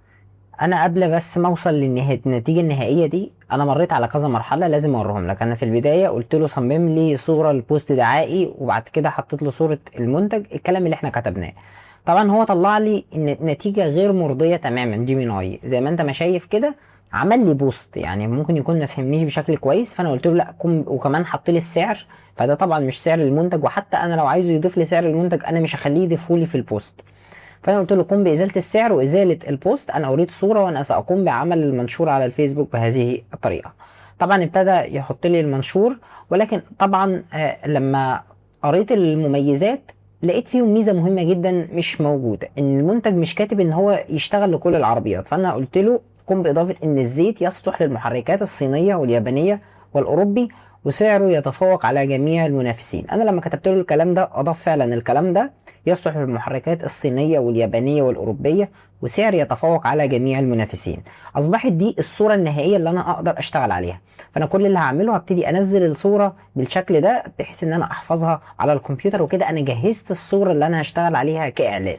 انا قبل بس ما اوصل للنتيجه النهائيه دي، انا مريت على كذا مرحله لازم اوريهم لك. انا في البدايه قلت له صمم لي صوره لبوست دعائي، وبعد كده حطيت له صوره المنتج، الكلام اللي احنا كتبناه. طبعا هو طلع لي ان نتيجه غير مرضيه تماما. جيميناي زي ما انت ما شايف كده عمل لي بوست، يعني ممكن يكون ما فهمنيش بشكل كويس، فانا قلت له لا وكمان حط لي السعر، فده طبعا مش سعر المنتج، وحتى انا لو عايزه يضيف لي سعر المنتج انا مش هخليه يضيفه لي في البوست. فانا قلت له: قم بازاله السعر وازاله البوست، انا اريد صوره وانا ساقوم بعمل المنشور على الفيسبوك بهذه الطريقه. طبعا ابتدى يحط لي المنشور، ولكن طبعا لما قريت المميزات لقيت فيهم ميزه مهمه جدا مش موجوده، ان المنتج مش كاتب ان هو يشتغل لكل العربيات. فانا قلت له: قم باضافه ان الزيت يصلح للمحركات الصينيه واليابانيه والاوروبي، وسعره يتفوق على جميع المنافسين. انا لما كتبت له الكلام ده اضاف فعلا الكلام ده: يصلح للمحركات الصينية واليابانية والأوروبية، وسعر يتفوق على جميع المنافسين. أصبحت دي الصورة النهائية اللي أنا أقدر أشتغل عليها. فأنا كل اللي هعمله هبتدي أنزل الصورة بالشكل ده بحيث إن أنا أحفظها على الكمبيوتر، وكده أنا جهزت الصورة اللي أنا هشتغل عليها كإعلان.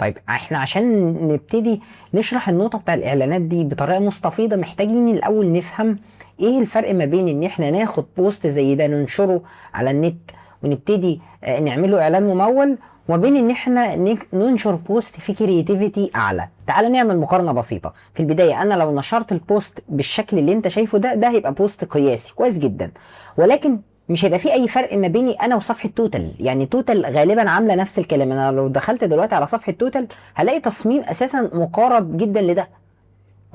طيب احنا عشان نبتدي نشرح النقطة بتاع الاعلانات دي بطريقة مستفيضة محتاجين الاول نفهم ايه الفرق ما بين ان احنا ناخد بوست زي ده ننشره على النت ونبتدي نعمله اعلان ممول، وما بين ان احنا ننشر بوست فيه كرياتيفيتي اعلى. تعال نعمل مقارنة بسيطة. في البداية انا لو نشرت البوست بالشكل اللي انت شايفه ده هيبقى بوست قياسي كويس جدا، ولكن مش هيبقى في اي فرق ما بيني انا وصفحه توتال. يعني توتال غالبا عامله نفس الكلام. انا لو دخلت دلوقتي على صفحه توتال هلاقي تصميم اساسا مقارب جدا لده،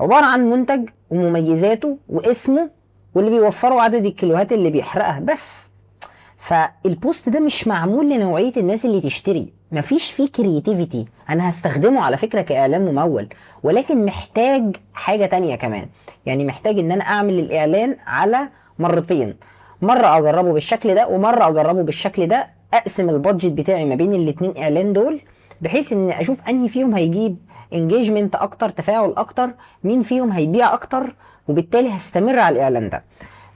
عباره عن منتج ومميزاته واسمه واللي بيوفره عدد الكيلوهات اللي بيحرقها بس. فالبوست ده مش معمول لنوعيه الناس اللي تشتري، مفيش فيه كرياتيفيتي. انا هستخدمه على فكره كاعلان ممول، ولكن محتاج حاجه تانية كمان. يعني محتاج ان انا اعمل الاعلان على مرتين، مره اجربه بالشكل ده ومره اجربه بالشكل ده، اقسم البادجت بتاعي ما بين الاتنين اعلان دول بحيث ان اشوف انهي فيهم هيجيب انجيجمنت اكتر، تفاعل اكتر، مين فيهم هيبيع اكتر، وبالتالي هستمر على الاعلان ده.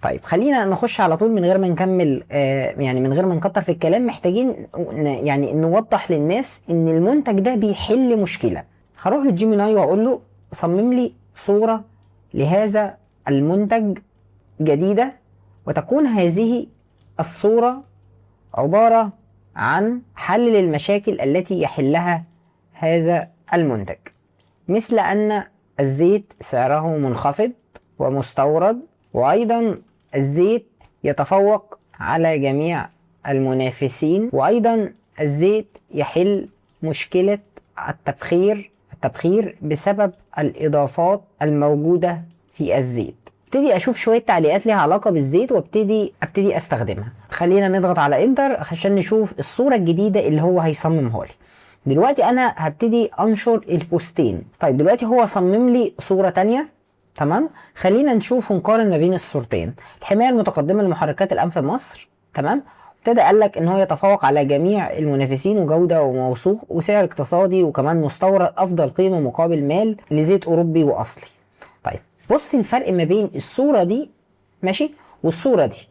طيب خلينا نخش على طول من غير ما نكمل، يعني من غير ما نكتر في الكلام. محتاجين يعني نوضح للناس ان المنتج ده بيحل مشكله. هروح للجيميناي واقول له صمم لي صوره لهذا المنتج جديده، وتكون هذه الصوره عباره عن حل للمشاكل التي يحلها هذا المنتج، مثل ان الزيت سعره منخفض ومستورد، وايضا الزيت يتفوق على جميع المنافسين، وايضا الزيت يحل مشكلة التبخير بسبب الاضافات الموجودة في الزيت. ابتدي اشوف شوية تعليقات ليها علاقة بالزيت وابتدي استخدمها. خلينا نضغط على انتر عشان نشوف الصورة الجديدة اللي هو هيصممها لي. دلوقتي انا هبتدي انشر البوستين. طيب دلوقتي هو صمم لي صورة تانية، تمام. خلينا نشوف ونقارن ما بين الصورتين. الحماية المتقدمة لمحركات الانف في مصر، تمام. ابتدى قال لك ان هو يتفوق على جميع المنافسين وجودة وموثوق وسعر اقتصادي وكمان مستورد، افضل قيمة مقابل مال لزيت اوروبي واصلي. طيب بص الفرق ما بين الصورة دي ماشي والصورة دي.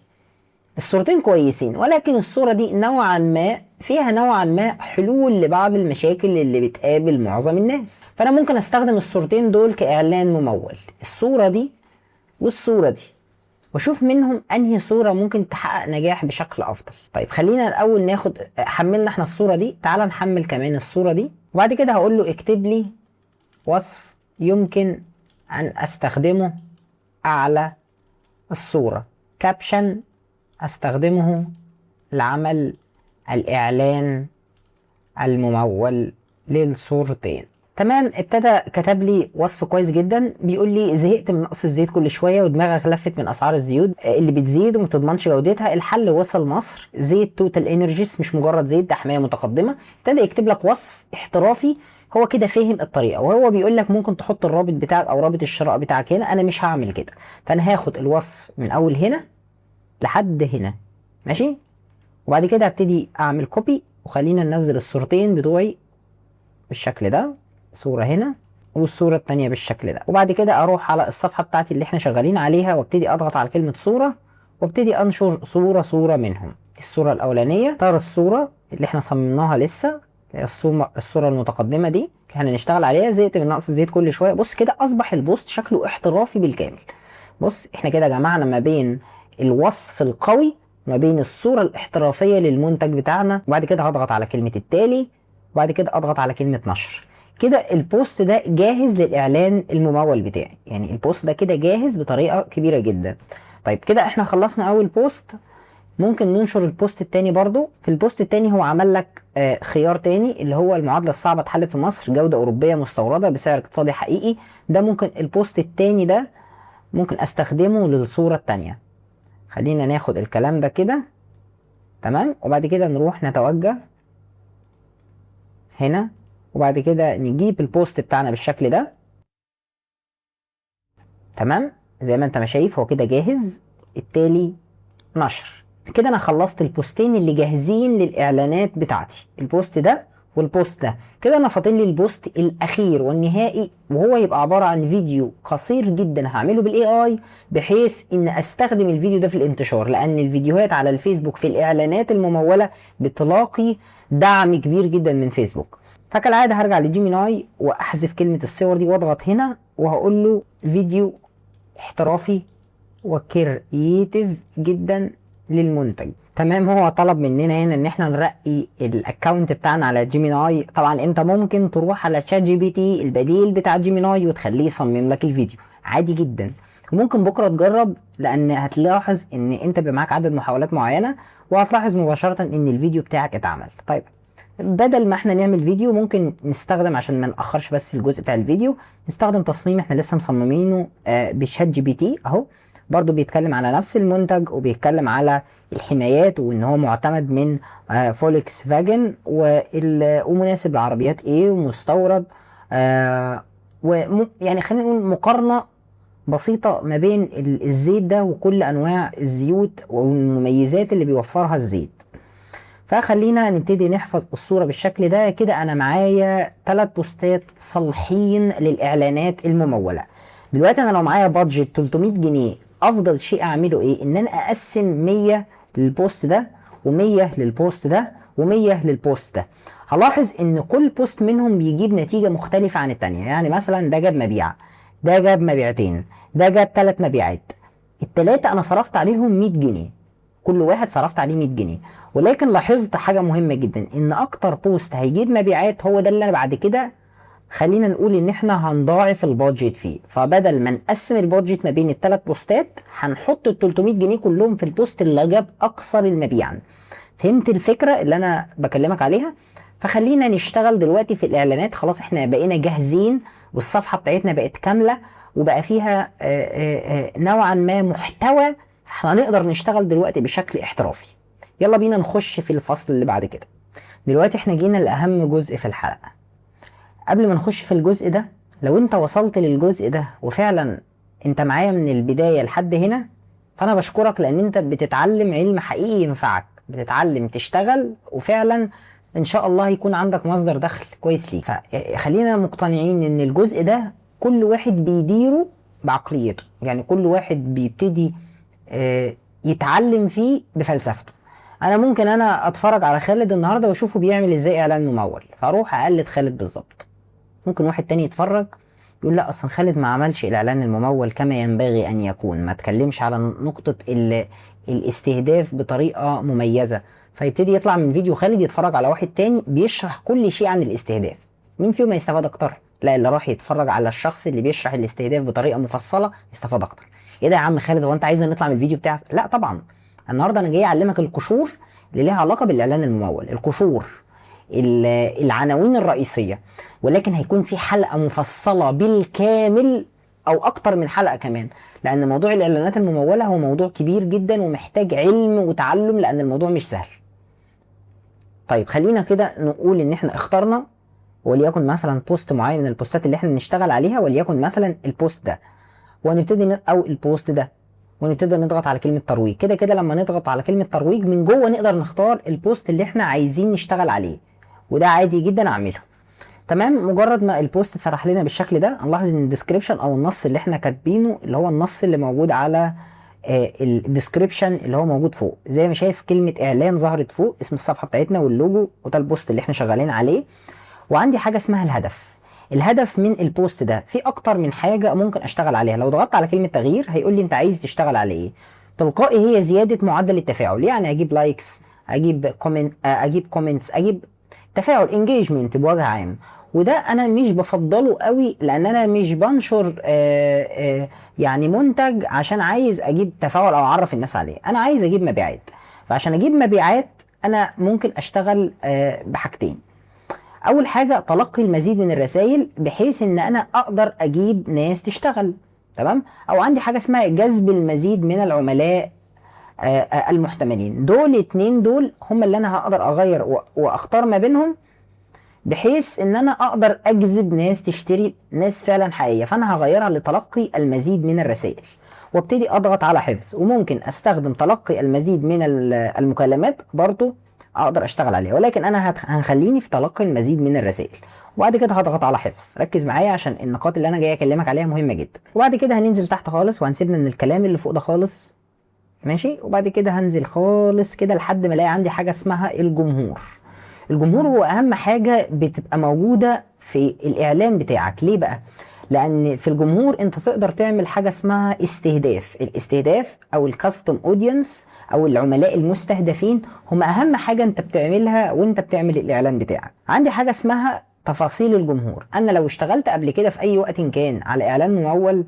الصورتين كويسين، ولكن الصورة دي نوعا ما فيها نوعا ما حلول لبعض المشاكل اللي بتقابل معظم الناس. فانا ممكن استخدم الصورتين دول كاعلان ممول، الصورة دي والصورة دي، واشوف منهم انهي صورة ممكن تحقق نجاح بشكل افضل. طيب خلينا الاول ناخد، حملنا احنا الصورة دي، تعال نحمل كمان الصورة دي، وبعد كده هقول له اكتب لي وصف يمكن ان استخدمه اعلى الصورة، كابشن استخدمه لعمل الاعلان الممول للصورتين. تمام. ابتدى كتب لي وصف كويس جدا، بيقول لي زهقت من نقص الزيت كل شويه ودماغك لفت من اسعار الزيوت اللي بتزيد وما تضمنش جودتها، الحل وصل مصر، زيت توتال انرجيز مش مجرد زيت، ده حمايه متقدمه. ابتدى يكتب لك وصف احترافي، هو كده فهم الطريقه، وهو بيقول لك ممكن تحط الرابط بتاعك او رابط الشراء بتاعك هنا. انا مش هعمل كده، فانا هاخد الوصف من اول هنا لحد هنا ماشي، وبعد كده هبتدي اعمل كوبي، وخلينا ننزل الصورتين بتوعي بالشكل ده، صورة هنا والصورة التانية بالشكل ده، وبعد كده اروح على الصفحة بتاعتي اللي احنا شغالين عليها وابتدي اضغط على كلمة صورة وابتدي انشر صورة منهم. الصورة الاولانية، اختار الصورة اللي احنا صممناها لسه، الصورة المتقدمة دي اللي احنا هنشتغل عليها. زهقت من نقص الزيت كل شوية. بص كده اصبح البوست شكله احترافي بالكامل. بص احنا كده جمعنا ما بين الوصف القوي ما بين الصورة الاحترافية للمنتج بتاعنا، وبعد كده هضغط على كلمة التالي، وبعد كده اضغط على كلمة نشر. كده البوست ده جاهز للاعلان الممول بتاعي. يعني البوست ده كده جاهز بطريقة كبيرة جدا. طيب كده احنا خلصنا اول بوست. ممكن ننشر البوست التاني برضو. في البوست التاني هو عمل لك خيار تاني اللي هو المعادلة الصعبة اتحلت في مصر، جودة اوروبية مستوردة بسعر اقتصادي حقيقي. ده ممكن البوست التاني ده ممكن استخدمه للصورة التانية. خلينا ناخد الكلام ده كده، تمام، وبعد كده نروح نتوجه هنا، وبعد كده نجيب البوست بتاعنا بالشكل ده، تمام. زي ما انت ما شايف هو كده جاهز. التالي نشر. كده انا خلصت البوستين اللي جاهزين للاعلانات بتاعتي، البوست ده والبوست ده. كده انا فاضل لي البوست الاخير والنهائي، وهو يبقى عباره عن فيديو قصير جدا هعمله بالاي اي، بحيث ان استخدم الفيديو ده في الانتشار، لان الفيديوهات على الفيسبوك في الاعلانات المموله بتلاقي دعم كبير جدا من فيسبوك. فكالعاده هرجع لجيميناي واحذف كلمه الصور دي واضغط هنا وهقول له فيديو احترافي وكرييتيف جدا للمنتج. تمام، هو طلب مننا هنا ان احنا نرقي الاكونت بتاعنا على جيميناي. طبعا انت ممكن تروح على شات جي بي تي البديل بتاع جيميناي وتخليه يصمم لك الفيديو عادي جدا، وممكن بكره تجرب، لان هتلاحظ ان انت بيبقى معاك عدد محاولات معينه وهتلاحظ مباشره ان الفيديو بتاعك اتعمل. طيب بدل ما احنا نعمل فيديو ممكن نستخدم، عشان ما ناخرش بس الجزء بتاع الفيديو، نستخدم تصميم احنا لسه مصممينه بشات جي بي تي اهو. برضو بيتكلم على نفس المنتج وبيتكلم على الحمايات وان هو معتمد من فولكس فاجن ومناسب لعربيات ايه ومستورد، يعني خلينا نقول مقارنة بسيطة ما بين الزيت ده وكل انواع الزيوت والمميزات اللي بيوفرها الزيت. فخلينا نبتدي نحفظ الصورة بالشكل ده كده. انا معايا 3 بوستات صالحين للاعلانات الممولة. دلوقتي انا لو معايا بادجت 300 جنيه افضل شيء اعمله ايه؟ ان انا اقسم 100 للبوست ده و100 للبوست ده و100 للبوست ده. هلاحظ ان كل بوست منهم بيجيب نتيجة مختلفة عن التانية. يعني مثلا ده جاب مبيع، ده جاب مبيعتين، ده جاب 3 مبيعات. التلاتة انا صرفت عليهم 100 جنيه، كل واحد صرفت عليه 100 جنيه. ولكن لاحظت حاجة مهمة جدا، ان اكتر بوست هيجيب مبيعات هو ده اللي انا بعد كده خلينا نقول ان احنا هنضاعف البادجت فيه. فبدل ما نقسم البادجت ما بين ال3 بوستات هنحط ال 300 جنيه كلهم في البوست اللي جاب اكثر المبيعا. فهمت الفكرة اللي انا بكلمك عليها؟ فخلينا نشتغل دلوقتي في الاعلانات. خلاص احنا بقينا جاهزين والصفحة بتاعتنا بقت كاملة وبقى فيها نوعا ما محتوى، فاحنا هنقدر نشتغل دلوقتي بشكل احترافي. يلا بينا نخش في الفصل اللي بعد كده. دلوقتي احنا جينا لأهم جزء في الحلقة. قبل ما نخش في الجزء ده، لو انت وصلت للجزء ده وفعلا انت معايا من البداية لحد هنا، فانا بشكرك، لان انت بتتعلم علم حقيقي ينفعك، بتتعلم تشتغل وفعلا ان شاء الله يكون عندك مصدر دخل كويس ليك. فخلينا مقتنعين ان الجزء ده كل واحد بيديره بعقليته، يعني كل واحد بيبتدي يتعلم فيه بفلسفته. انا ممكن اتفرج على خالد النهارده واشوفه بيعمل ازاي اعلان ممول، فاروح اقلد خالد بالظبط. ممكن واحد تاني يتفرج يقول لا اصلا خالد ما عملش الاعلان الممول كما ينبغي ان يكون، ما تكلمش على نقطة الاستهداف بطريقة مميزة، فيبتدي يطلع من فيديو خالد يتفرج على واحد تاني بيشرح كل شيء عن الاستهداف. مين فيهم هيستفاد اكتر؟ لا، اللي راح يتفرج على الشخص اللي بيشرح الاستهداف بطريقة مفصلة يستفاد اكتر. ايه ده يا عم خالد، هو انت عايزنا نطلع من الفيديو بتاعك؟ لا طبعا، النهارده انا جاي اعلمك القشور اللي ليها علاقة بالاعلان الممول، القشور، العناوين الرئيسية. ولكن هيكون في حلقة مفصلة بالكامل او اكتر من حلقة كمان، لان موضوع الاعلانات الممولة هو موضوع كبير جدا ومحتاج علم وتعلم، لان الموضوع مش سهل. طيب خلينا كده نقول ان احنا اخترنا وليكن مثلا بوست معين من البوستات اللي احنا نشتغل عليها، وليكن مثلا البوست ده، ونبتدي او البوست ده، ونبتدي نضغط على كلمة ترويج. كده كده لما نضغط على كلمة ترويج من جوه نقدر نختار البوست اللي احنا عايزين نشتغل عليه، وده عادي جدا اعمله. تمام، مجرد ما البوست اتفتح لنا بالشكل ده هنلاحظ ان الديسكريبشن او النص اللي احنا كاتبينه اللي هو النص اللي موجود على الديسكريبشن اللي هو موجود فوق، زي ما شايف كلمة اعلان ظهرت فوق، اسم الصفحة بتاعتنا واللوجو، وده البوست اللي احنا شغالين عليه. وعندي حاجة اسمها الهدف. الهدف من البوست ده في اكتر من حاجة ممكن اشتغل عليها. لو ضغطت على كلمة تغيير هيقول لي انت عايز تشتغل على ايه. تلقائي هي زيادة معدل التفاعل، يعني اجيب لايكس، اجيب كومنت، اجيب كومنتس، اجيب تفاعل، انجيجمنت بوجه عام. وده انا مش بفضله قوي، لان انا مش بنشر يعني منتج عشان عايز اجيب تفاعل او اعرف الناس عليه، انا عايز اجيب مبيعات. فعشان اجيب مبيعات انا ممكن اشتغل بحاجتين. اول حاجة تلقي المزيد من الرسائل بحيث ان انا اقدر اجيب ناس تشتغل، تمام. او عندي حاجة اسمها جذب المزيد من العملاء المحتملين. دول اتنين دول هم اللي انا هقدر اغير واختار ما بينهم، بحيث ان انا اقدر اجذب ناس تشتري، ناس فعلا حقيقية. فانا هغيرها لتلقي المزيد من الرسائل، وابتدي اضغط على حفظ. وممكن استخدم تلقي المزيد من المكالمات برضو اقدر اشتغل عليها، ولكن انا هنخليني في تلقي المزيد من الرسائل. وبعد كده هضغط على حفظ. ركز معايا عشان النقاط اللي انا جاي اكلمك عليها مهمة جدا. وبعد كده هننزل تحت خالص وهنسيبنا من الكلام اللي فوق ده خالص، ماشي. وبعد كده هنزل خالص كده لحد ما الاقي عندي حاجة اسمها الجمهور. الجمهور هو اهم حاجه بتبقى موجوده في الاعلان بتاعك. ليه بقى؟ لان في الجمهور انت تقدر تعمل حاجه اسمها استهداف. الاستهداف او الكاستم اودينس او العملاء المستهدفين هم اهم حاجه انت بتعملها وانت بتعمل الاعلان بتاعك. عندي حاجه اسمها تفاصيل الجمهور. انا لو اشتغلت قبل كده في اي وقت كان على اعلان ممول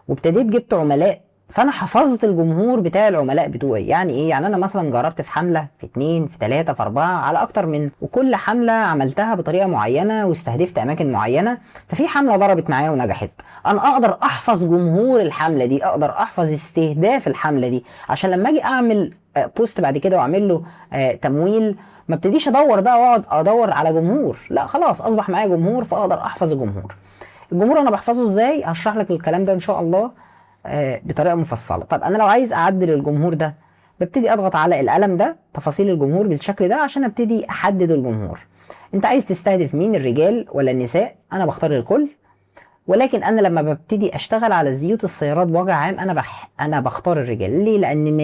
وابتديت جبت عملاء، فانا حفظت الجمهور بتاع العملاء بتوعي. يعني ايه؟ يعني انا مثلا جربت في حمله، في 2، في 3، في 4، على اكتر من، وكل حمله عملتها بطريقه معينه واستهدفت اماكن معينه، ففي حمله ضربت معايا ونجحت، انا اقدر احفظ جمهور الحمله دي، اقدر احفظ استهداف الحمله دي، عشان لما اجي اعمل بوست بعد كده واعمل له تمويل، ما ابتديش ادور بقى واقعد ادور على جمهور، لا خلاص اصبح معايا جمهور فاقدر احفظ الجمهور. الجمهور انا بحفظه ازاي؟ هشرح لك الكلام ده ان شاء الله بطريقه مفصله. طب انا لو عايز اعدل الجمهور ده، ببتدي اضغط على القلم ده، تفاصيل الجمهور بالشكل ده، عشان ابتدي احدد الجمهور. انت عايز تستهدف مين، الرجال ولا النساء؟ انا بختار الكل. ولكن انا لما ببتدي اشتغل على زيوت السيارات بوجه عام، انا بختار الرجال. ليه؟ لان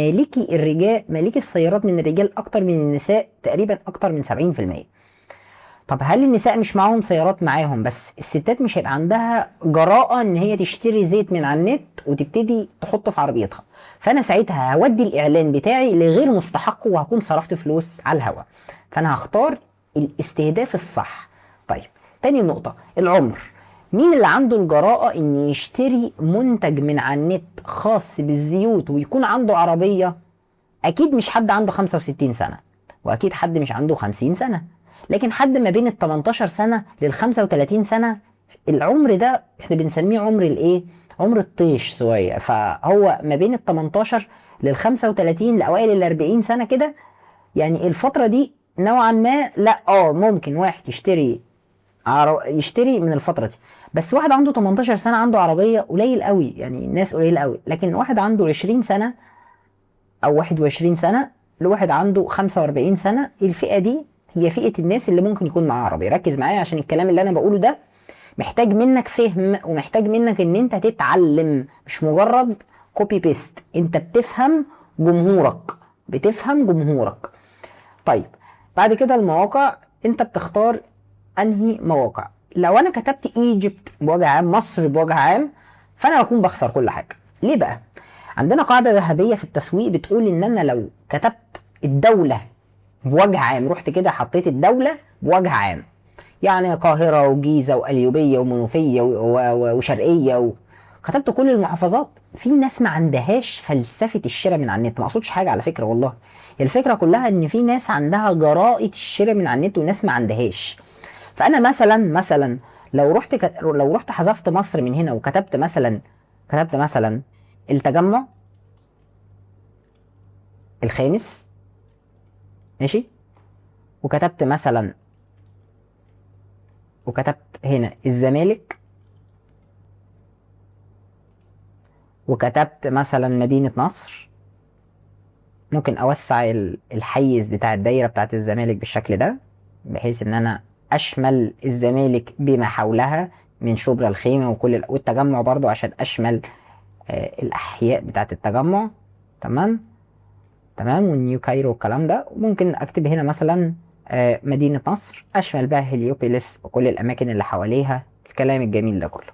مالكي السيارات من الرجال اكتر من النساء، تقريبا اكتر من 70%. طب هل النساء مش معاهم سيارات؟ معاهم، بس الستات مش هيبقى عندها جراءة ان هي تشتري زيت من على النت وتبتدي تحطه في عربيتها، فانا ساعتها هودي الاعلان بتاعي لغير مستحقه وهكون صرفت فلوس على الهوا. فانا هختار الاستهداف الصح. طيب تاني نقطة، العمر. مين اللي عنده الجراءة ان يشتري منتج من على النت خاص بالزيوت ويكون عنده عربية؟ اكيد مش حد عنده 65 سنة، واكيد حد مش عنده 50 سنة، لكن حد ما بين ال 18 سنة لل 35 سنة. العمر ده احنا بنسميه عمر الايه؟ عمر الطيش شوية. فهو ما بين ال 18 لل 35 لاوائل ال 40 سنة كده، يعني الفترة دي نوعا ما لا ممكن واحد يشتري من الفترة دي. بس واحد عنده 18 سنة عنده عربية قليل قوي، يعني الناس قليل قوي. لكن واحد عنده 20 سنة او 21 سنة لواحد عنده 45 سنة، الفئة دي هي فئة الناس اللي ممكن يكون معاها عربية. ركز معايا عشان الكلام اللي انا بقوله ده محتاج منك فهم، ومحتاج منك ان انت تتعلم، مش مجرد كوبي بيست. انت بتفهم جمهورك. طيب بعد كده المواقع، انت بتختار انهي مواقع. لو انا كتبت ايجيبت بوجه عام، مصر بوجه عام، فانا هكون بخسر كل حاجة. ليه بقى؟ عندنا قاعدة ذهبية في التسويق بتقول ان انا لو كتبت الدولة بوجه عام، رحت كده حطيت الدولة بوجه عام، يعني القاهرة وجيزة وقليوبية ومنوفية وشرقية كتبت كل المحافظات، في ناس ما عندهاش فلسفة الشراء من على النت. ما اقصدش حاجة على فكرة والله، هي الفكرة كلها ان في ناس عندها جرائة الشراء من على النت وناس ما عندهاش. فانا مثلا لو رحت حذفت مصر من هنا وكتبت مثلا التجمع الخامس، ماشي، وكتبت هنا الزمالك، وكتبت مثلا مدينة نصر، ممكن اوسع الحيز بتاع الدايرة بتاعت الزمالك بالشكل ده، بحيث ان انا اشمل الزمالك بما حولها من شبرا الخيمة والتجمع برضو، عشان اشمل الاحياء بتاعت التجمع. تمام، والنيو كايرو والكلام ده. وممكن اكتب هنا مثلا مدينة نصر، اشمل بقى هليوبوليس وكل الاماكن اللي حواليها، الكلام الجميل ده كله.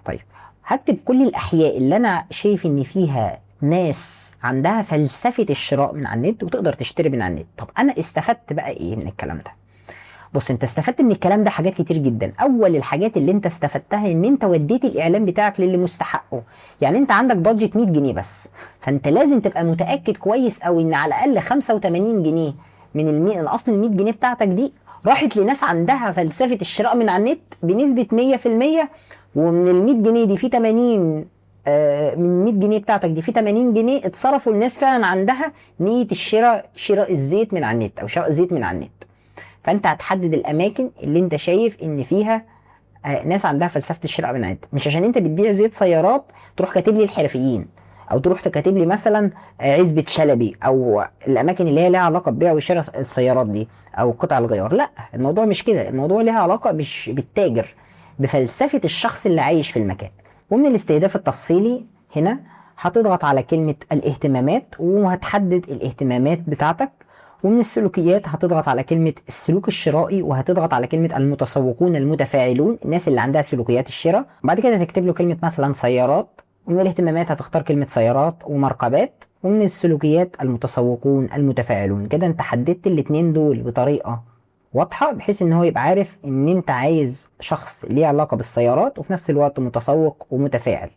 طيب هكتب كل الاحياء اللي انا شايف ان فيها ناس عندها فلسفة الشراء من على النت وتقدر تشتري من على النت. طب انا استفدت بقى ايه من الكلام ده؟ بص، انت استفدت من الكلام ده حاجات كتير جدا. اول الحاجات اللي انت استفدتها ان انت وديت الاعلان بتاعك للي مستحقه. يعني انت عندك بادجت 100 جنيه بس، فانت لازم تبقى متاكد كويس قوي ان على الاقل 85 جنيه من الاصل ال 100 جنيه بتاعتك دي راحت لناس عندها فلسفه الشراء من على النت بنسبه 100%. ومن ال 100 جنيه دي في 80 من 100 جنيه بتاعتك دي في 80 جنيه اتصرفوا لناس فعلا عندها نيه شراء الزيت من على النت او شراء الزيت من على النت. فانت هتحدد الاماكن اللي انت شايف ان فيها ناس عندها فلسفه الشراء من النت. مش عشان انت بتبيع زيت سيارات تروح كاتب لي الحرفيين، او تروح كاتب لي مثلا عزبة شلبي، او الاماكن اللي هي لها علاقه ببيع وشراء السيارات دي او قطع الغيار. لا، الموضوع مش كده، الموضوع لها علاقه مش بالتاجر، بفلسفه الشخص اللي عايش في المكان. ومن الاستهداف التفصيلي هنا هتضغط على كلمه الاهتمامات، وهتحدد الاهتمامات بتاعتك، ومن السلوكيات هتضغط على كلمة السلوك الشرائي، وهتضغط على كلمة المتسوقون المتفاعلون، الناس اللي عندها سلوكيات الشراء. بعد كده هتكتب له كلمة مثلا سيارات، ومن الاهتمامات هتختار كلمة سيارات ومركبات، ومن السلوكيات المتسوقون المتفاعلون. كده انت حددت الاتنين دول بطريقة واضحة، بحيث ان هو يبقى عارف ان انت عايز شخص ليه علاقة بالسيارات وفي نفس الوقت متسوق ومتفاعل.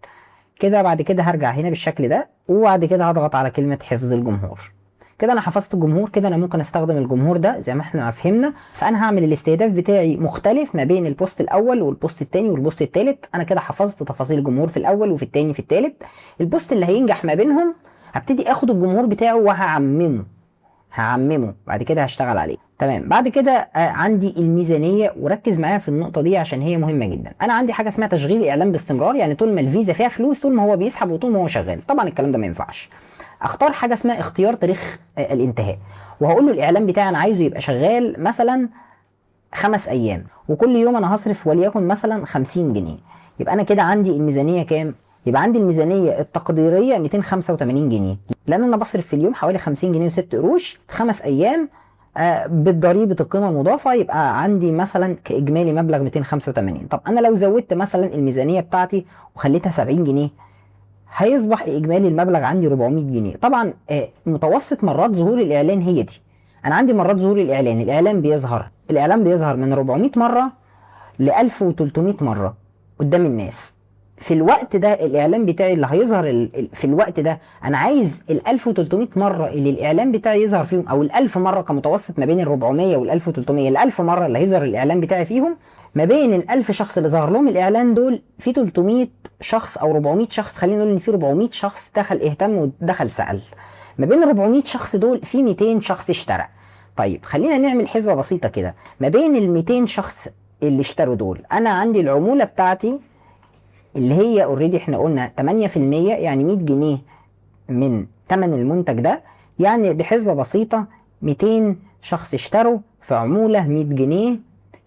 كده بعد كده هرجع هنا بالشكل ده، وبعد كده هضغط على كلمة حفظ الجمهور. كده انا حفظت الجمهور. كده انا ممكن استخدم الجمهور ده زي ما احنا فهمنا. فانا هعمل الاستهداف بتاعي مختلف ما بين البوست الاول والبوست الثاني والبوست الثالث. انا كده حفظت تفاصيل الجمهور في الاول وفي الثاني في الثالث. البوست اللي هينجح ما بينهم هبتدي اخد الجمهور بتاعه وهعممه بعد كده هشتغل عليه. تمام. بعد كده عندي الميزانيه، وركز معايا في النقطه دي عشان هي مهمه جدا. انا عندي حاجه اسمها تشغيل اعلان باستمرار، يعني طول ما الفيزا فيها فلوس طول ما هو بيسحب وطول ما هو شغال. طبعا الكلام ده ما ينفعش. اختار حاجه اسمها اختيار تاريخ الانتهاء، وهقول له الاعلان بتاعي انا عايزه يبقى شغال مثلا 5 ايام، وكل يوم انا هصرف وليكن مثلا 50 جنيه. يبقى انا كده عندي الميزانيه كام؟ يبقى عندي الميزانيه التقديريه 285 جنيه، لان انا بصرف في اليوم حوالي 50 جنيه و6 قروش في 5 ايام بالضريبه القيمه المضافه. يبقى عندي مثلا كاجمالي مبلغ 285. طب انا لو زودت مثلا الميزانيه بتاعتي وخليتها 70 جنيه هيصبح اجمالي المبلغ عندي 400 جنيه. طبعا متوسط مرات ظهور الاعلان هي دي. انا عندي مرات ظهور الاعلان بيظهر من 400 مره ل 1300 مره قدام الناس. في الوقت ده الاعلان بتاعي اللي هيظهر في الوقت ده انا عايز ال 1300 مره اللي الاعلان بتاعي يظهر فيهم، او ال 1000 مره كمتوسط ما بين ال 400 وال 1300. ال 1000 مره اللي هيظهر الاعلان بتاعي فيهم، ما بين ال 1000 شخص اللي ظهر لهم الاعلان دول في 300 شخص او 400 شخص، خلينا نقول ان في 400 شخص دخل اهتم ودخل سأل. ما بين ال 400 شخص دول في 200 شخص اشترى. طيب خلينا نعمل حسبه بسيطه كده. ما بين ال 200 شخص اللي اشتروا دول انا عندي العموله بتاعتي اللي هي اوريدي احنا قلنا 8%، يعني 100 جنيه من ثمن المنتج ده. يعني بحسبه بسيطه 200 شخص اشتروا في عموله 100 جنيه،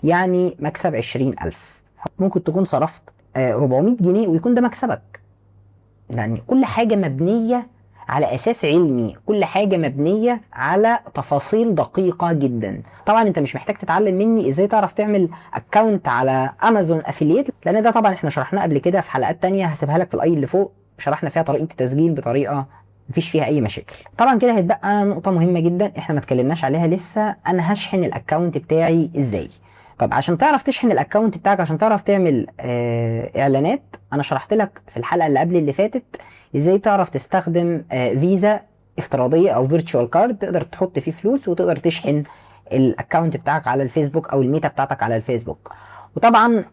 يعني مكسب 20,000. ممكن تكون صرفت 400 جنيه ويكون ده مكسبك. يعني كل حاجة مبنية على أساس علمي، كل حاجة مبنية على تفاصيل دقيقة جدا. طبعا انت مش محتاج تتعلم مني ازاي تعرف تعمل اكونت على امازون افيليت، لان ده طبعا احنا شرحناه قبل كده في حلقات تانية هسيبها لك في الاي اللي فوق. شرحنا فيها طريقة التسجيل بطريقة مفيش فيها اي مشاكل. طبعا كده هيتبقى نقطة مهمة جدا احنا ما اتكلمناش عليها لسه. انا هشحن الاكونت بتاعي ازاي؟ طب عشان تعرف تشحن الاكونت بتاعك، عشان تعرف تعمل اعلانات، انا شرحت لك في الحلقة اللي قبل اللي فاتت ازاي تعرف تستخدم فيزا افتراضية او فيرتشوال كارد تقدر تحط فيه فلوس وتقدر تشحن الاكونت بتاعك على الفيسبوك او الميتا بتاعتك على الفيسبوك. وطبعا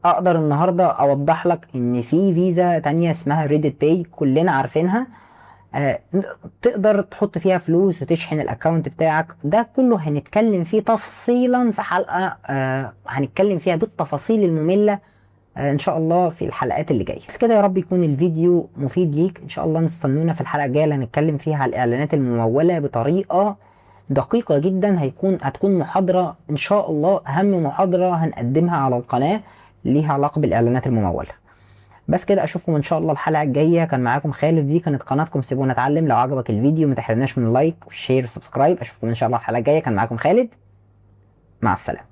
اقدر النهاردة اوضح لك ان في فيزا تانية اسمها ريدت باي كلنا عارفينها، تقدر تحط فيها فلوس وتشحن الاكونت بتاعك. ده كله هنتكلم فيه تفصيلا في حلقة هنتكلم فيها بالتفاصيل المملة ان شاء الله في الحلقات اللي جايه. بس كده يا رب يكون الفيديو مفيد ليك. ان شاء الله نستنونا في الحلقه الجايه اللي هنتكلم فيها على الاعلانات المموله بطريقه دقيقه جدا. هتكون محاضره ان شاء الله، اهم محاضره هنقدمها على القناه ليها علاقه بالاعلانات المموله. بس كده اشوفكم ان شاء الله الحلقه الجايه. كان معاكم خالد، دي كانت قناتكم سيبونا نتعلم. لو عجبك الفيديو ما تحرمناش من اللايك والشير والسبسكرايب. اشوفكم ان شاء الله الحلقه الجايه. كان معاكم خالد، مع السلامه.